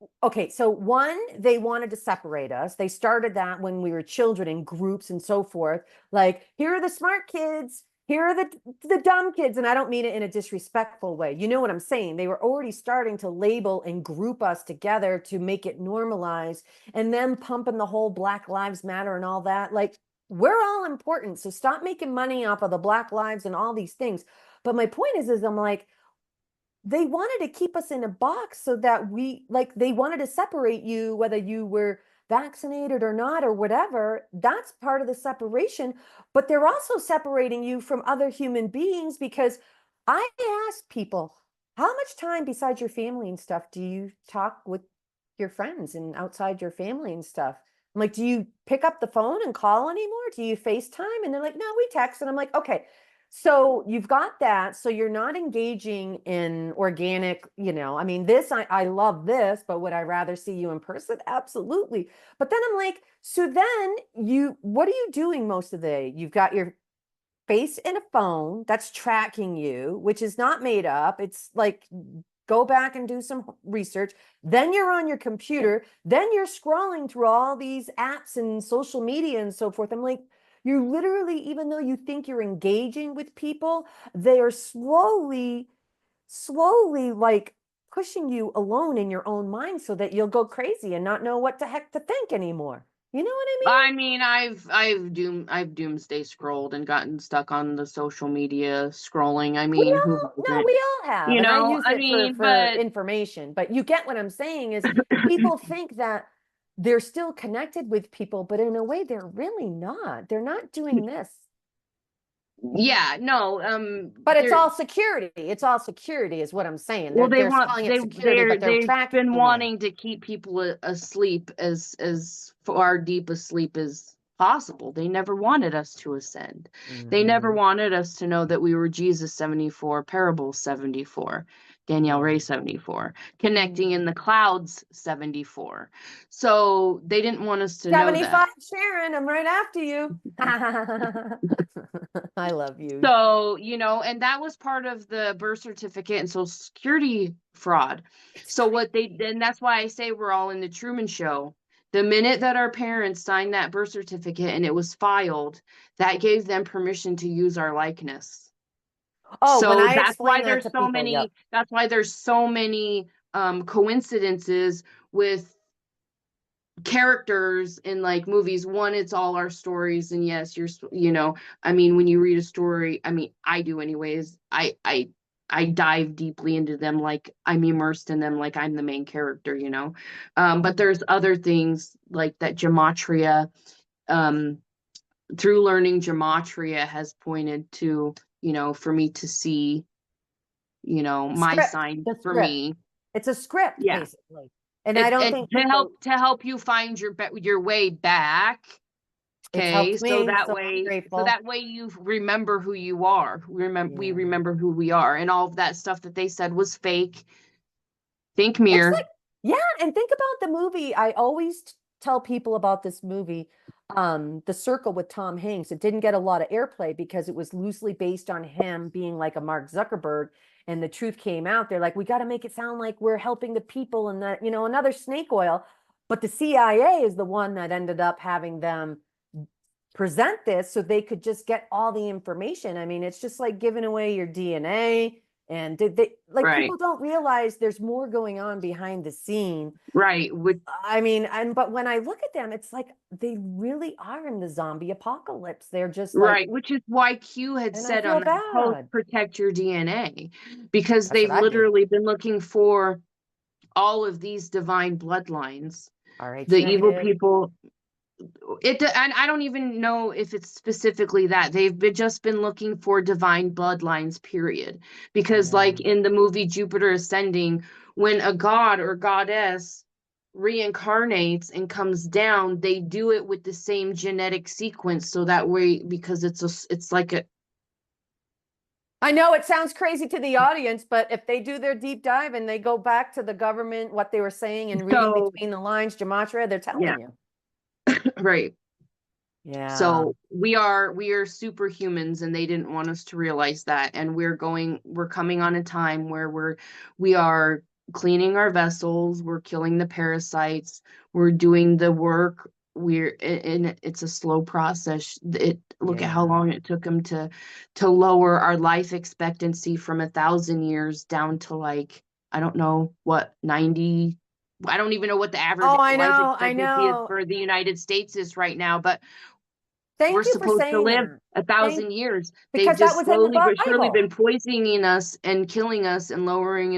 is. okay, so one, they wanted to separate us. They started that when we were children in groups and so forth. Like, here are the smart kids, here are the dumb kids, and I don't mean it in a disrespectful way. You know what I'm saying? They were already starting to label and group us together to make it normalized, and then pumping the whole Black Lives Matter and all that. Like, we're all important, so stop making money off of the Black Lives and all these things. But my point is I'm like, they wanted to keep us in a box so that they wanted to separate you, whether you were vaccinated or not or whatever. That's part of the separation. But they're also separating you from other human beings, because I ask people, how much time besides your family and stuff do you talk with your friends and outside your family and stuff? I'm like, do you pick up the phone and call anymore? Do you FaceTime? And they're like, no, we text. And I'm like, okay, so you've got that. So you're not engaging in organic, I mean, I love this, but would I rather see you in person? Absolutely. But then I'm like, so then what are you doing most of the day? You've got your face in a phone that's tracking you, which is not made up. It's like, go back and do some research. Then you're on your computer. Then you're scrolling through all these apps and social media and so forth. I'm like, you're literally, even though you think you're engaging with people, they are slowly like pushing you alone in your own mind so that you'll go crazy and not know what the heck to think anymore. You know what I mean? I mean, I've doomsday scrolled and gotten stuck on the social media scrolling. I We mean, who all no, hasn't? we all have, and I use I it for mean, but information. But you get what I'm saying is people think that they're still connected with people, but in a way they're really not. They're not doing this. yeah, no, But it's there. all security. It's all security is what I'm saying. Well, They're calling it security, but they're they've been tracking you. wanting to keep people asleep as far deep asleep as possible. They never wanted us to ascend. They never Mhm. wanted us to know that we were Jesus 74, Parable 74. Danielle Ray 74, Connecting in the Clouds 74. So they didn't want us to know 75 that. Sharon, I'm right after you. I love you. So, and that was part of the birth certificate and Social Security fraud. So what they then that's why I say we're all in the Truman Show. The minute that our parents signed that birth certificate and it was filed, that gave them permission to use our likeness. Oh, when So I explain that to people, yep. that's why there's so many coincidences with characters in like movies. One, it's all our stories, and yes, I mean, when you read a story, I mean, I do anyways, I dive deeply into them, like I'm immersed in them, like I'm the main character, but there's other things like that gematria, through learning gematria has pointed to, for me to see, my sign The for script. me. It's a script, Yeah. basically. And I don't think people, To help you find your way back. it's Okay, helped me, so I'm so grateful. that way you remember who you are. We Yeah. remember who we are, and all of that stuff that they said was fake. Think It's mirror. like, yeah, and think about the movie. I always tell people about this movie, The Circle with Tom Hanks. It didn't get a lot of airplay because it was loosely based on him being like a Mark Zuckerberg, and the truth came out. They're like, we got to make it sound like we're helping the people and that, another snake oil. But the CIA is the one that ended up having them present this so they could just get all the information. I mean, it's just like giving away your DNA. And they like Right. people don't realize there's more going on behind the scene. Right. I mean, but when I look at them, it's like they really are in the zombie apocalypse. They're just like, Right, which is why Q had and I said feel on that post, bad. protect your DNA, because That's what they've I do. literally been looking for all of these divine bloodlines. RH The evil negative. people, and I don't even know if it's specifically that. Just been looking for divine bloodlines, period. Because Yeah. like in the movie Jupiter Ascending, when a god or goddess reincarnates and comes down, they do it with the same genetic sequence, so that way, because it's like a I know it sounds crazy to the audience, but if they do their deep dive and they go back to the government, what they were saying and reading so between the lines, gematria, they're yeah. telling you. Right. Yeah. So we are superhumans, and they didn't want us to realize that. And we're coming on a time where we are cleaning our vessels, we're killing the parasites, we're doing the work. And it's a slow process. Look at how Yeah. long it took them to lower our life expectancy from 1,000 years down to like, I don't know what, 90. I don't even know what the average Oh, I life know. I expectancy is know. for the United States is right now, but we're Thank you for supposed to saying live that. a Thank, thousand years. They've because that just was in the slowly but surely Bible. been poisoning us and killing us and lowering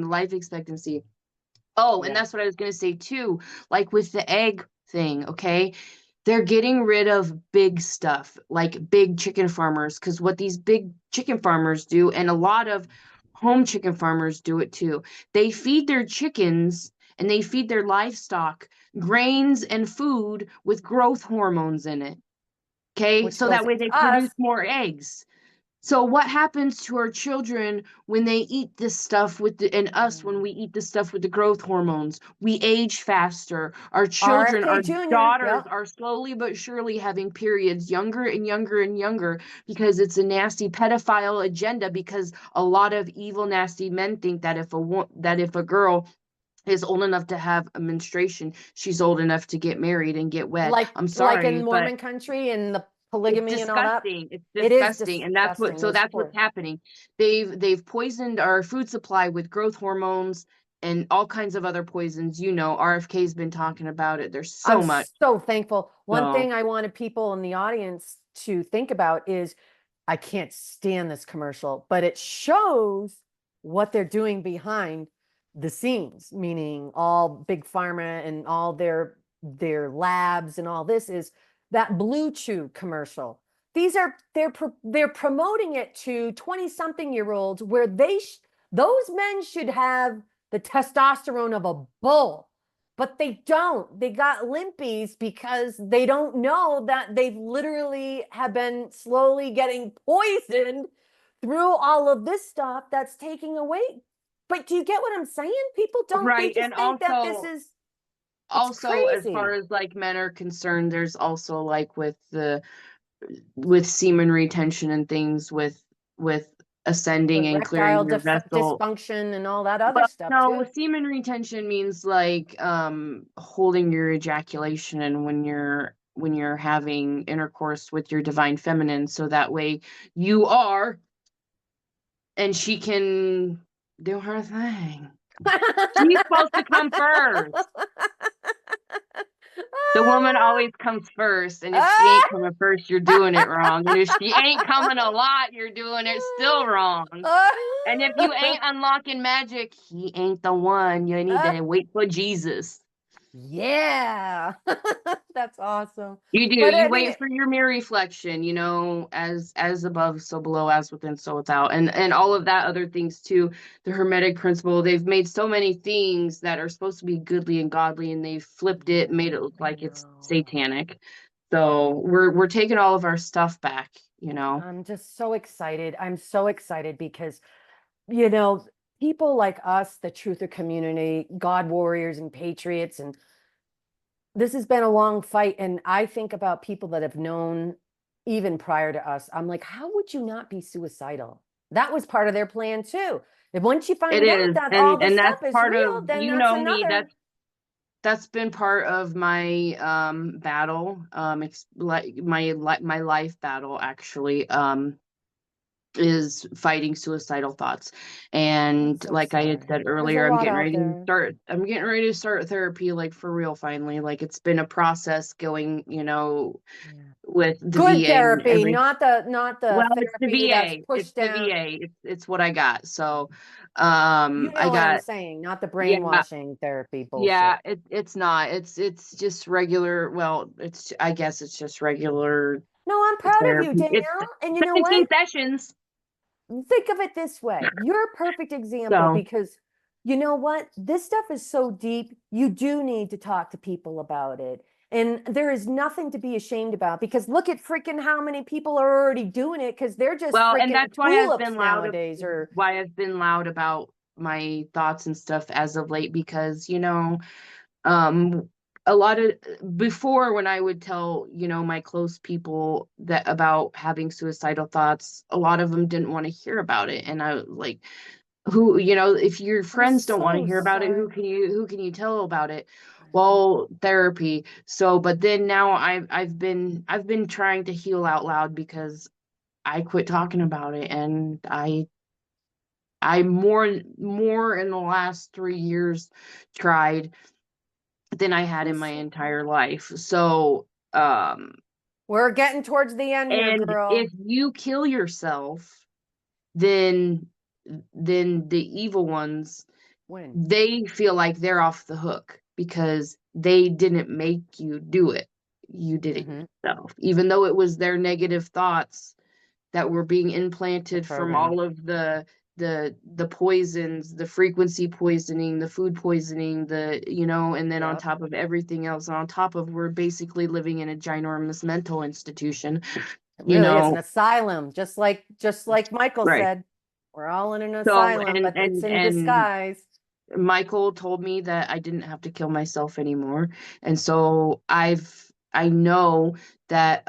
the life expectancy. Oh, and Yeah. that's what I was going to say too. Like with the egg thing, okay? They're getting rid of big stuff, like big chicken farmers, because what these big chicken farmers do, and a lot of home chicken farmers do it too, they feed their chickens and they feed their livestock grains and food with growth hormones in it. Okay, Which so goes that way into they us. produce more eggs. So what happens to our children when they eat this stuff and us when we eat this stuff with the growth hormones? We age faster. Our children, RFK our Jr. daughters Yep. are slowly but surely having periods younger and younger and younger, because it's a nasty pedophile agenda, because a lot of evil nasty men think that if a girl is old enough to have a menstruation, she's old enough to get married and get wed. I'm Like in sorry, but Mormon country and the it's polygamy and all that. disgusting. It's It is disgusting. And disgusting. Those that's what's poor. happening. They've poisoned our food supply with growth hormones and all kinds of other poisons. RFK's been talking about it. There's I'm so much. so thankful. One So thing I wanted people in the audience to think about is I can't stand this commercial, but it shows what they're doing behind the scenes, meaning all big pharma and all their labs and all this is that Blue Chew commercial. They're promoting it to 20 something year olds where those men should have the testosterone of a bull, but they don't. They got limpies because they don't know that they've literally have been slowly getting poisoned through all of this stuff that's taking away but do you get what I'm saying? People don't, they Right. just And think that this also, is, it's as far crazy. as like men are concerned, there's also like with semen retention and things with ascending and Erectile clearing your vessel. dysfunction and all that other Well, stuff no, too. semen retention means like holding your ejaculation and when you're having intercourse with your divine feminine, so that way you are and she can do her thing. She's supposed to come first. The woman always comes first, and if she ain't coming first, you're doing it wrong. And if she ain't coming a lot, you're doing it still wrong. And if you ain't unlocking magic, he ain't the one. You need to wait for Jesus. Yeah, that's awesome. You do. But You I mean, wait for your mirror reflection, as above, so below, as within, so without. And all of that other things too. The Hermetic principle, they've made so many things that are supposed to be goodly and godly, and they've flipped it, made it look I like it's know. satanic. So we're taking all of our stuff back. I'm just so excited. I'm so excited because, you know, people like us, the truther community, God warriors and patriots, and this has been a long fight. And I think about people that have known even prior to us. I'm like, how would you not be suicidal? That was part of their plan too. And once you It find out is. that all this And stuff that's is part real, of, then you that's know me, another. that's been part of my battle, it's like my life battle actually, is fighting suicidal thoughts. I'm And so like I had sorry. said There's a earlier, lot out there. I'm getting ready to start therapy, like for real, finally. Like it's been a process going, Yeah. with the Good VA and therapy, every not the well, it's the therapy that's VA. It's pushed the down. VA. It's what I got. So You know I what I'm got saying, not the yeah, brainwashing therapy yeah, bullshit. it's not. It's just regular, well, it's I guess it's just regular No, I'm proud of you, therapy. It's Danielle. And you know 17 what? sessions. Think of it this way. You're a perfect example So, because you know what? This stuff is so deep. You do need to talk to people about it. And there is nothing to be ashamed about because look at freaking how many people are already doing it because they're just well, and freaking that's why tulips nowadays or I've been loud about my thoughts and stuff as of late, because um a lot of before, when I would tell my close people that about having suicidal thoughts, a lot of them didn't want to hear about it, and I was like, who, if your I'm friends don't want to so hear about it, sorry. who can you tell about it? I know. Well, therapy. So but then now I've been trying to heal out loud, because I quit talking about it, and I more in the last 3 years tried than I had I'm in my so entire life. So, We're getting towards the end here, and if girl. you kill yourself, then the evil ones, When? they feel like they're off the hook because they didn't make you do it. You did it Mm-hmm. yourself. Even though it was their negative thoughts that were being The implanted from program. all of the poisons, the frequency poisoning, the food poisoning, and then on Yep. top of everything else, and on top of, we're basically living in a ginormous mental institution, It you really is know, an asylum, just like Michael right. said. We're all in an So asylum, and but it's and in and disguise. Michael told me that I didn't have to kill myself anymore. And so I know that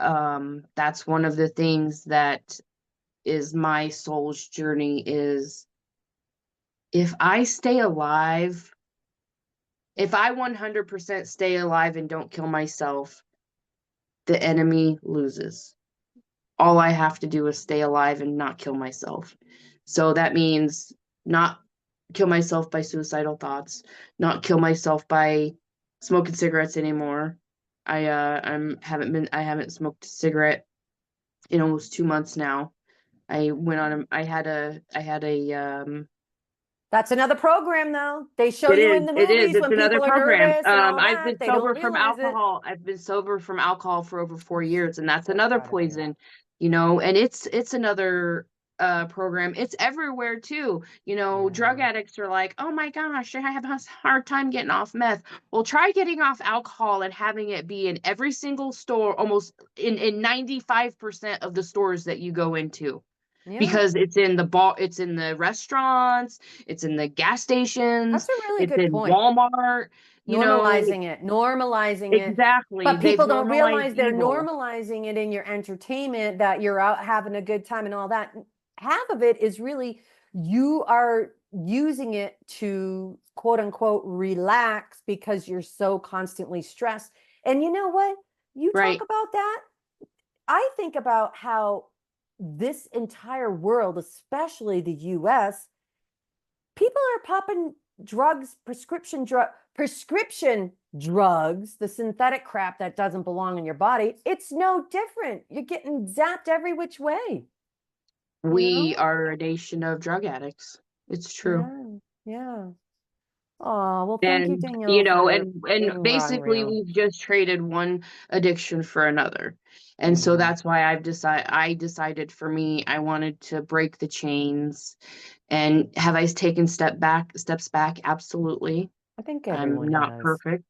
that's one of the things that is my soul's journey, is if I stay alive, if I 100% stay alive and don't kill myself, the enemy loses. All I have to do is stay alive and not kill myself. So that means not kill myself by suicidal thoughts, not kill myself by smoking cigarettes anymore. I haven't smoked a cigarette in almost 2 months now. I had a That's another program, though. They show you in the it is. movies It's when another people are program. nervous and all I've that. been They sober don't from realize it. alcohol. I've been sober from alcohol for over I'm 4 years, and that's so another proud of you. poison, and it's another program. It's everywhere too. Drug Yeah. addicts are like, "Oh my gosh, I have a hard time getting off meth." Well, try getting off alcohol and having it be in every single store, almost in 95% of the stores that you go into. Yeah. because it's in the bar, it's in the restaurants, it's in the gas stations, That's a really it's good in point. Walmart, you know, Normalizing it. exactly. But They've people don't normalized realize they're evil. normalizing it in your entertainment, that you're out having a good time and all that. Half of it is really you are using it to quote unquote relax because you're so constantly stressed. And you know what? You talk Right, about that. I think about how this entire world, especially the US, people are popping drugs, prescription drugs, the synthetic crap that doesn't belong in your body. It's no different. You're getting zapped every which way, you we know? are a nation of drug addicts. It's true. Yeah, yeah. Oh, well, thank you, And you Danielle, know, for and being raw and basically real. we've just traded one addiction for another. And so Mhm. that's why I decided for me I wanted to break the chains. And have I taken steps back? Absolutely. I think I'm everyone not has. perfect,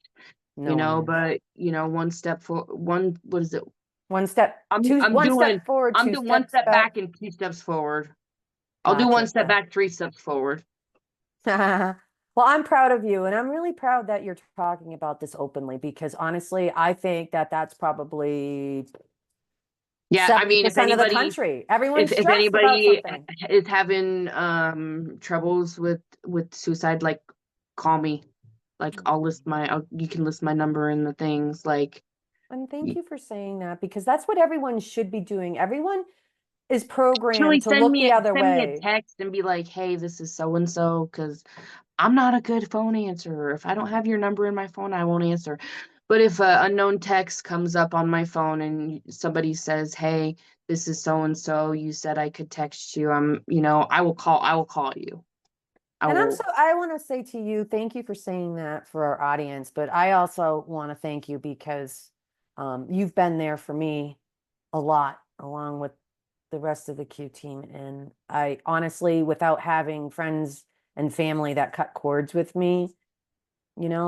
No one is. but one step for one, what is it? I'm One doing step forward, I'm two doing one steps step back. back and two steps forward. I'll do one Gotcha. step back, three steps forward. Well, I'm proud of you, and I'm really proud that you're talking about this openly because honestly, I think that that's probably Yeah, I mean, 70% of the country. Everyone's if stressed about anybody something. is having troubles with suicide, like call me. Like you can list my number in the things. Like And thank y- you for saying that because that's what everyone should be doing. Everyone is programmed actually to look the other send me a way. text and be like, hey, this is so and so, because I'm not a good phone answerer. If I don't have your number in my phone, I won't answer. But if a unknown text comes up on my phone and somebody says, "Hey, this is so and so. You said I could text you." I will call. I will call you. I And will. I want to say to you, thank you for saying that for our audience, but I also want to thank you because you've been there for me a lot, along with the rest of the Q team. And I honestly, without having friends and family that cut cords with me,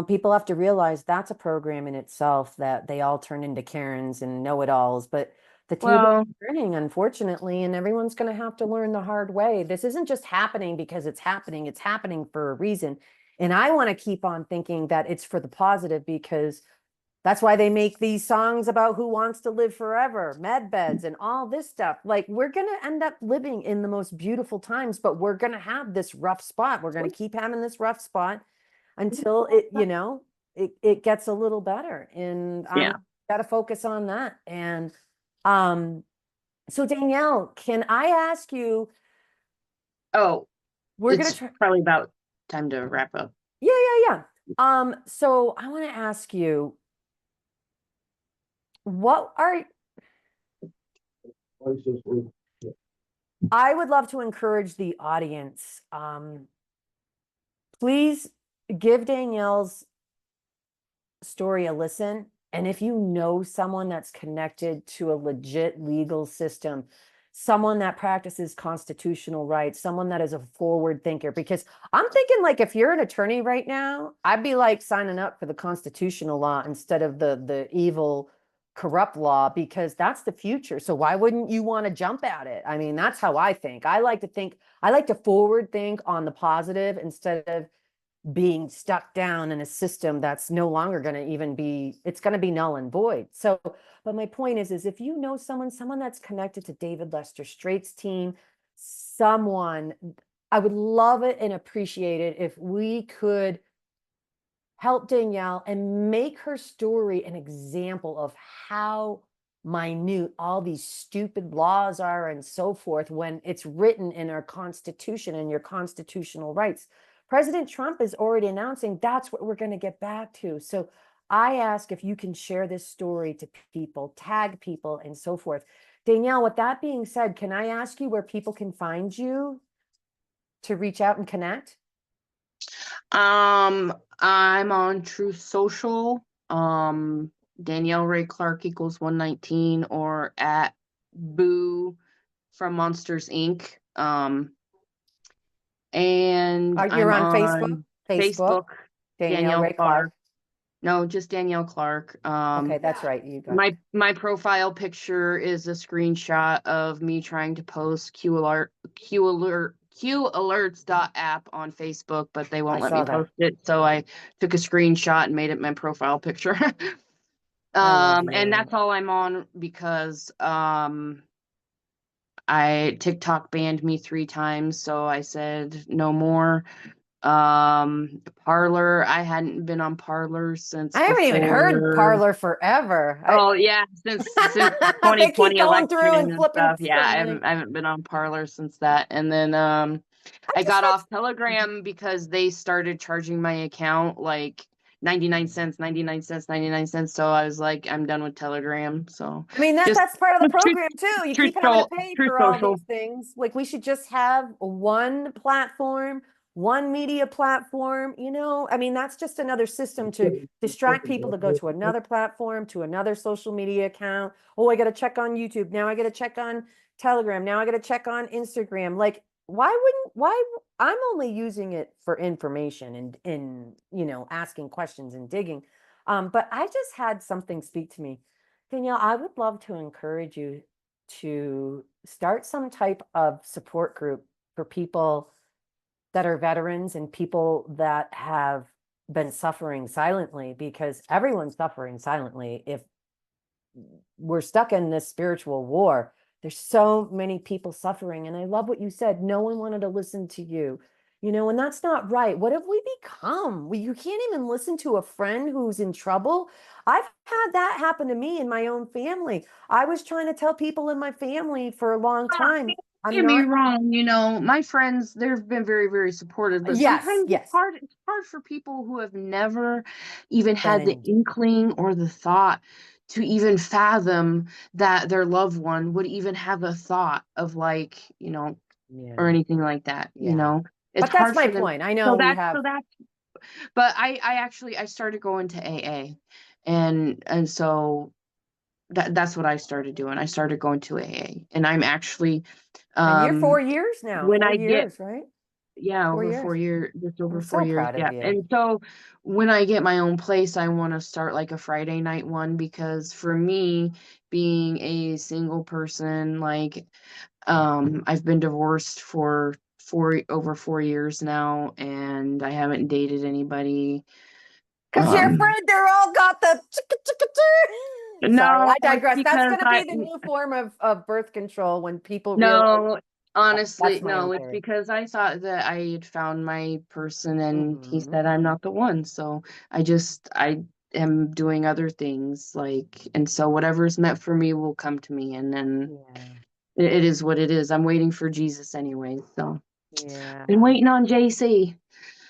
people have to realize that's a program in itself that they all turn into Karens and know-it-alls. But the table Well, is turning, unfortunately, and everyone's going to have to learn the hard way. This isn't just happening because it's happening for a reason. And I want to keep on thinking that it's for the positive because that's why they make these songs about who wants to live forever, med beds, and all this stuff. Like, we're going to end up living in the most beautiful times, but we're going to have this rough spot. We're going to keep having this rough spot until it gets a little better. And I'm yeah. got to focus on that. And um, so Danielle, can I ask you, Oh, we're going to it's try. probably about time to wrap up. Yeah, yeah, yeah. So I want to ask you, what are I would love to encourage the audience. Please give Danielle's story a listen. And if you know someone that's connected to a legit legal system, someone that practices constitutional rights, someone that is a forward thinker, because I'm thinking like if you're an attorney right now, I'd be like signing up for the constitutional law instead of the evil corrupt law because that's the future. So why wouldn't you want to jump at it? I mean, that's how I think. I like to forward think on the positive instead of being stuck down in a system that's no longer going to even be, it's going to be null and void. So, but my point is if you know someone that's connected to David Lester Straight's team, someone, I would love it and appreciate it if we could help Danielle and make her story an example of how minute all these stupid laws are and so forth when it's written in our Constitution and your constitutional rights. President Trump is already announcing that's what we're going to get back to. So I ask if you can share this story to people, tag people, and so forth. Danielle, with that being said, can I ask you where people can find you to reach out and connect? I'm on Truth Social. Danielle Ray Clark equals 119 or at Boo from Monsters Inc. And You're I'm on Facebook? on Facebook, Facebook, Danielle Danielle Ray Clark. Clark. No, just Danielle Clark. Okay, that's right. You got, My profile picture is a screenshot of me trying to post Q alerts dot app on Facebook, but they I won't let me saw that. post it. So I took a screenshot and made it my profile picture. I love And you. that's all I'm on because I TikTok banned me 3 times, so I said no more. Parlor, I hadn't been on Parlor since I haven't even heard before. Parlor forever. Oh yeah, since They keep 2020 going through election and and flipping stuff. Yeah, so many. I haven't been on Parlor since that. And then I I just got had, off Telegram because they started charging my account like 99 cents, 99 cents, 99 cents. So I was like, I'm done with Telegram. So I mean, just that's part of the truth, program too. You keep having to pay truth for all social. these things. Like we should just have one platform, one media platform, you know? I mean, that's just another system to distract people to go to another platform, to another social media account. Oh, I got to check on YouTube. Now I got to check on Telegram. Now I got to check on Instagram. Like, why I'm only using it for information and you know, asking questions and digging. But I just had something speak to me. Danielle, I would love to encourage you to start some type of support group for people that are veterans and people that have been suffering silently, because everyone's suffering silently. If we're stuck in this spiritual war, there's so many people suffering. And I love what you said. No one wanted to listen to you, you know, and that's not right. What have we become? You can't even listen to a friend who's in trouble. I've had that happen to me in my own family. I was trying to tell people in my family for a long time, I'm Get me not. wrong, my friends, they've been very, very supportive, but Yes, sometimes yes. it's hard for people who have never even Been had the in. inkling or the thought to even fathom that their loved one would even have a thought of like, or Yeah, anything like that, yeah. It's But that's hard my for them. point. I know we have. So that's but I actually I started going to AA, and so that's what I started doing. I started going to AA, and I'm actually And you're um 4 years now, when four I get years, right? yeah, Four over years. 4 years, just over I'm four so years, proud of yeah. you. And so when I get my own place, I want to start like a Friday night one because for me, being a single person, like I've been divorced for over 4 years now, and I haven't dated anybody. Because you're Um, afraid they're all got the chicka chicka chicka. Sorry, no, I it's digress. That's because going to be the new form of birth control when people realize. no, That's honestly, my own no, it's theory. because I thought that I had found my person and he Hmm. said I'm not the one. So I am doing other things like, and so whatever's meant for me will come to me. And then Yeah, it is what it is. I'm waiting for Jesus anyway. So been yeah. waiting on JC,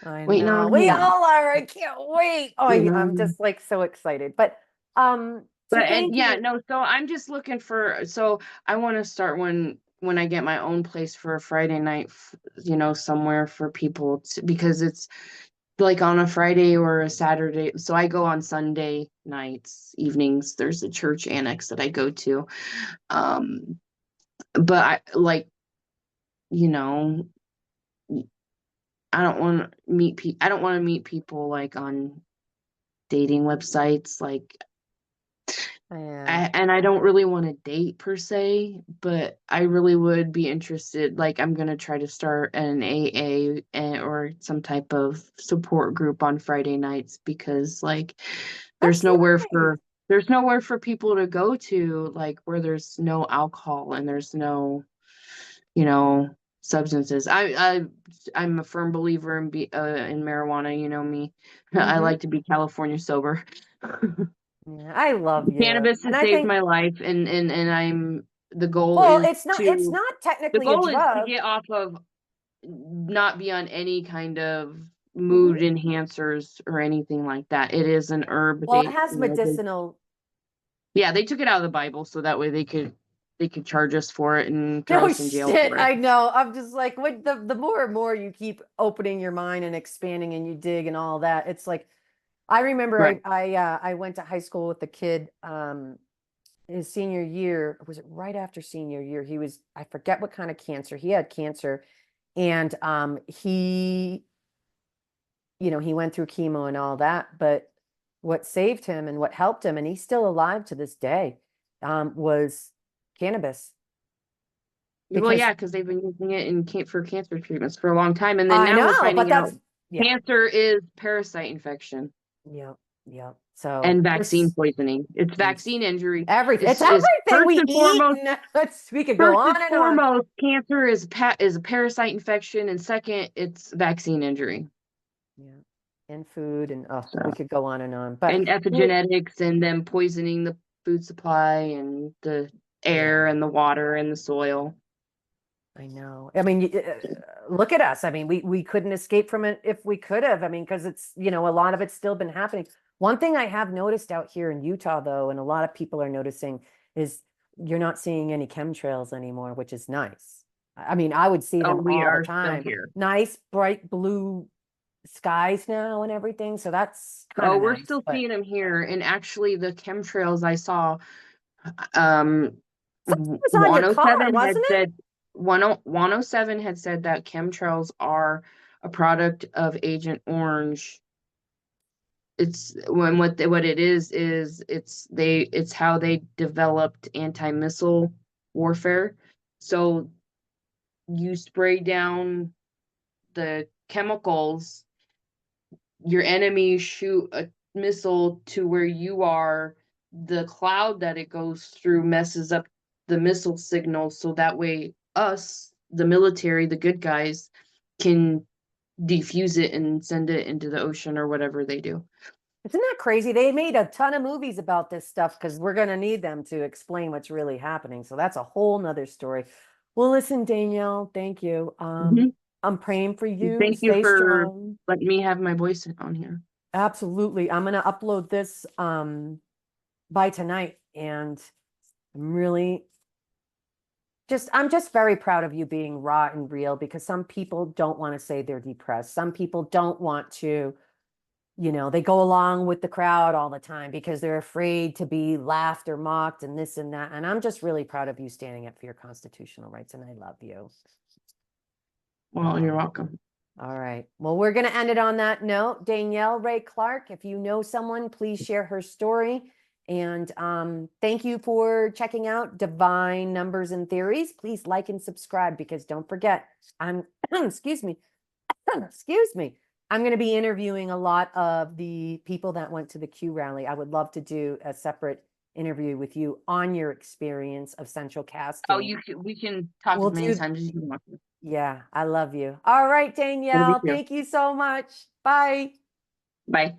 I waiting know. on We him, all are. I can't wait. Oh, you I'm know. just like so excited. But so But and thank yeah, you. no, so I'm just looking for so I want to start when I get my own place for a Friday night, somewhere for people to, because it's like on a Friday or a Saturday. So I go on Sunday nights, evenings. There's a church annex that I go to. Um, but I like, you know, I don't want to meet people like on dating websites. Like Yeah. and I don't really want to date per se, but I really would be interested. Like, I'm gonna try to start an AA or some type of support group on Friday nights because, like, there's That's nowhere nice. for there's nowhere for people to go to, like, where there's no alcohol and there's no, you know, substances. I'm a firm believer in marijuana. You know me, I Hmm. like to be California sober. Yeah, I love you. Cannabis And has I saved think, my life, and I'm the goal well, is it's to not technically a drug. get off of not be on any kind of Hmm. mood enhancers or anything like that. It is an herb. Well, it has medicinal. Yeah, they took it out of the Bible so that way they could charge us for it and throw No us in jail shit, for it. I know. I'm just like, what the more and more you keep opening your mind and expanding and you dig and all that, it's like I remember Right. I went to high school with a kid his senior year. Was it right after senior year? He was, I forget what kind of cancer. He had cancer and he, you know, he went through chemo and all that, but what saved him and what helped him, and he's still alive to this day, was cannabis. Well, Because yeah, because they've been using it for cancer treatments for a long time, and then I now we're know, but finding out that's, yeah, cancer is parasite infection yeah, yeah. So and vaccine this, poisoning. It's vaccine injury. it's Is everything first we and eat, foremost. and we could go First and on and on. foremost, cancer is a parasite infection, and second, it's vaccine injury. Yeah, and food, and oh, So, we could go on and on. But and epigenetics, and them poisoning the food supply and the air yeah, and the water and the soil. I know. I mean, look at us. I mean, we couldn't escape from it if we could have. I mean, because it's, a lot of it's still been happening. One thing I have noticed out here in Utah, though, and a lot of people are noticing, is you're not seeing any chemtrails anymore, which is nice. I mean, I would see Oh, them we all the are still time. here. Nice, bright blue skies now and everything. So that's kind Oh, of we're nice. still But seeing them here. And actually, the chemtrails I saw, um, something was on your car, wasn't it? 107 had said that chemtrails are a product of Agent Orange. It's what it is it's how they developed anti-missile warfare. So you spray down the chemicals, your enemy shoot a missile to where you are, the cloud that it goes through messes up the missile signal, so that way us, the military, the good guys, can defuse it and send it into the ocean or whatever they do. Isn't that crazy? They made a ton of movies about this stuff because we're going to need them to explain what's really happening. So that's a whole nother story. Well, listen, Danielle, thank you. Mhm. I'm praying for you. Thank you Stay for strong. letting me have my voice on here. Absolutely. I'm going to upload this by tonight, and I'm really I'm just very proud of you being raw and real, because some people don't want to say they're depressed. Some people don't want to, they go along with the crowd all the time because they're afraid to be laughed or mocked and this and that. And I'm just really proud of you standing up for your constitutional rights, and I love you. Well, you're welcome. All right. Well, we're going to end it on that note. Danielle Ray Clark, if you know someone, please share her story. And thank you for checking out Divine Numbers and Theories. Please like and subscribe, because don't forget, I'm, excuse me, excuse me. I'm going to be interviewing a lot of the people that went to the Q rally. I would love to do a separate interview with you on your experience of central Oh, casting. we can talk We'll as many do, times as you want. yeah, I love you. All right, Love you Danielle, too. thank you so much. Bye. Bye.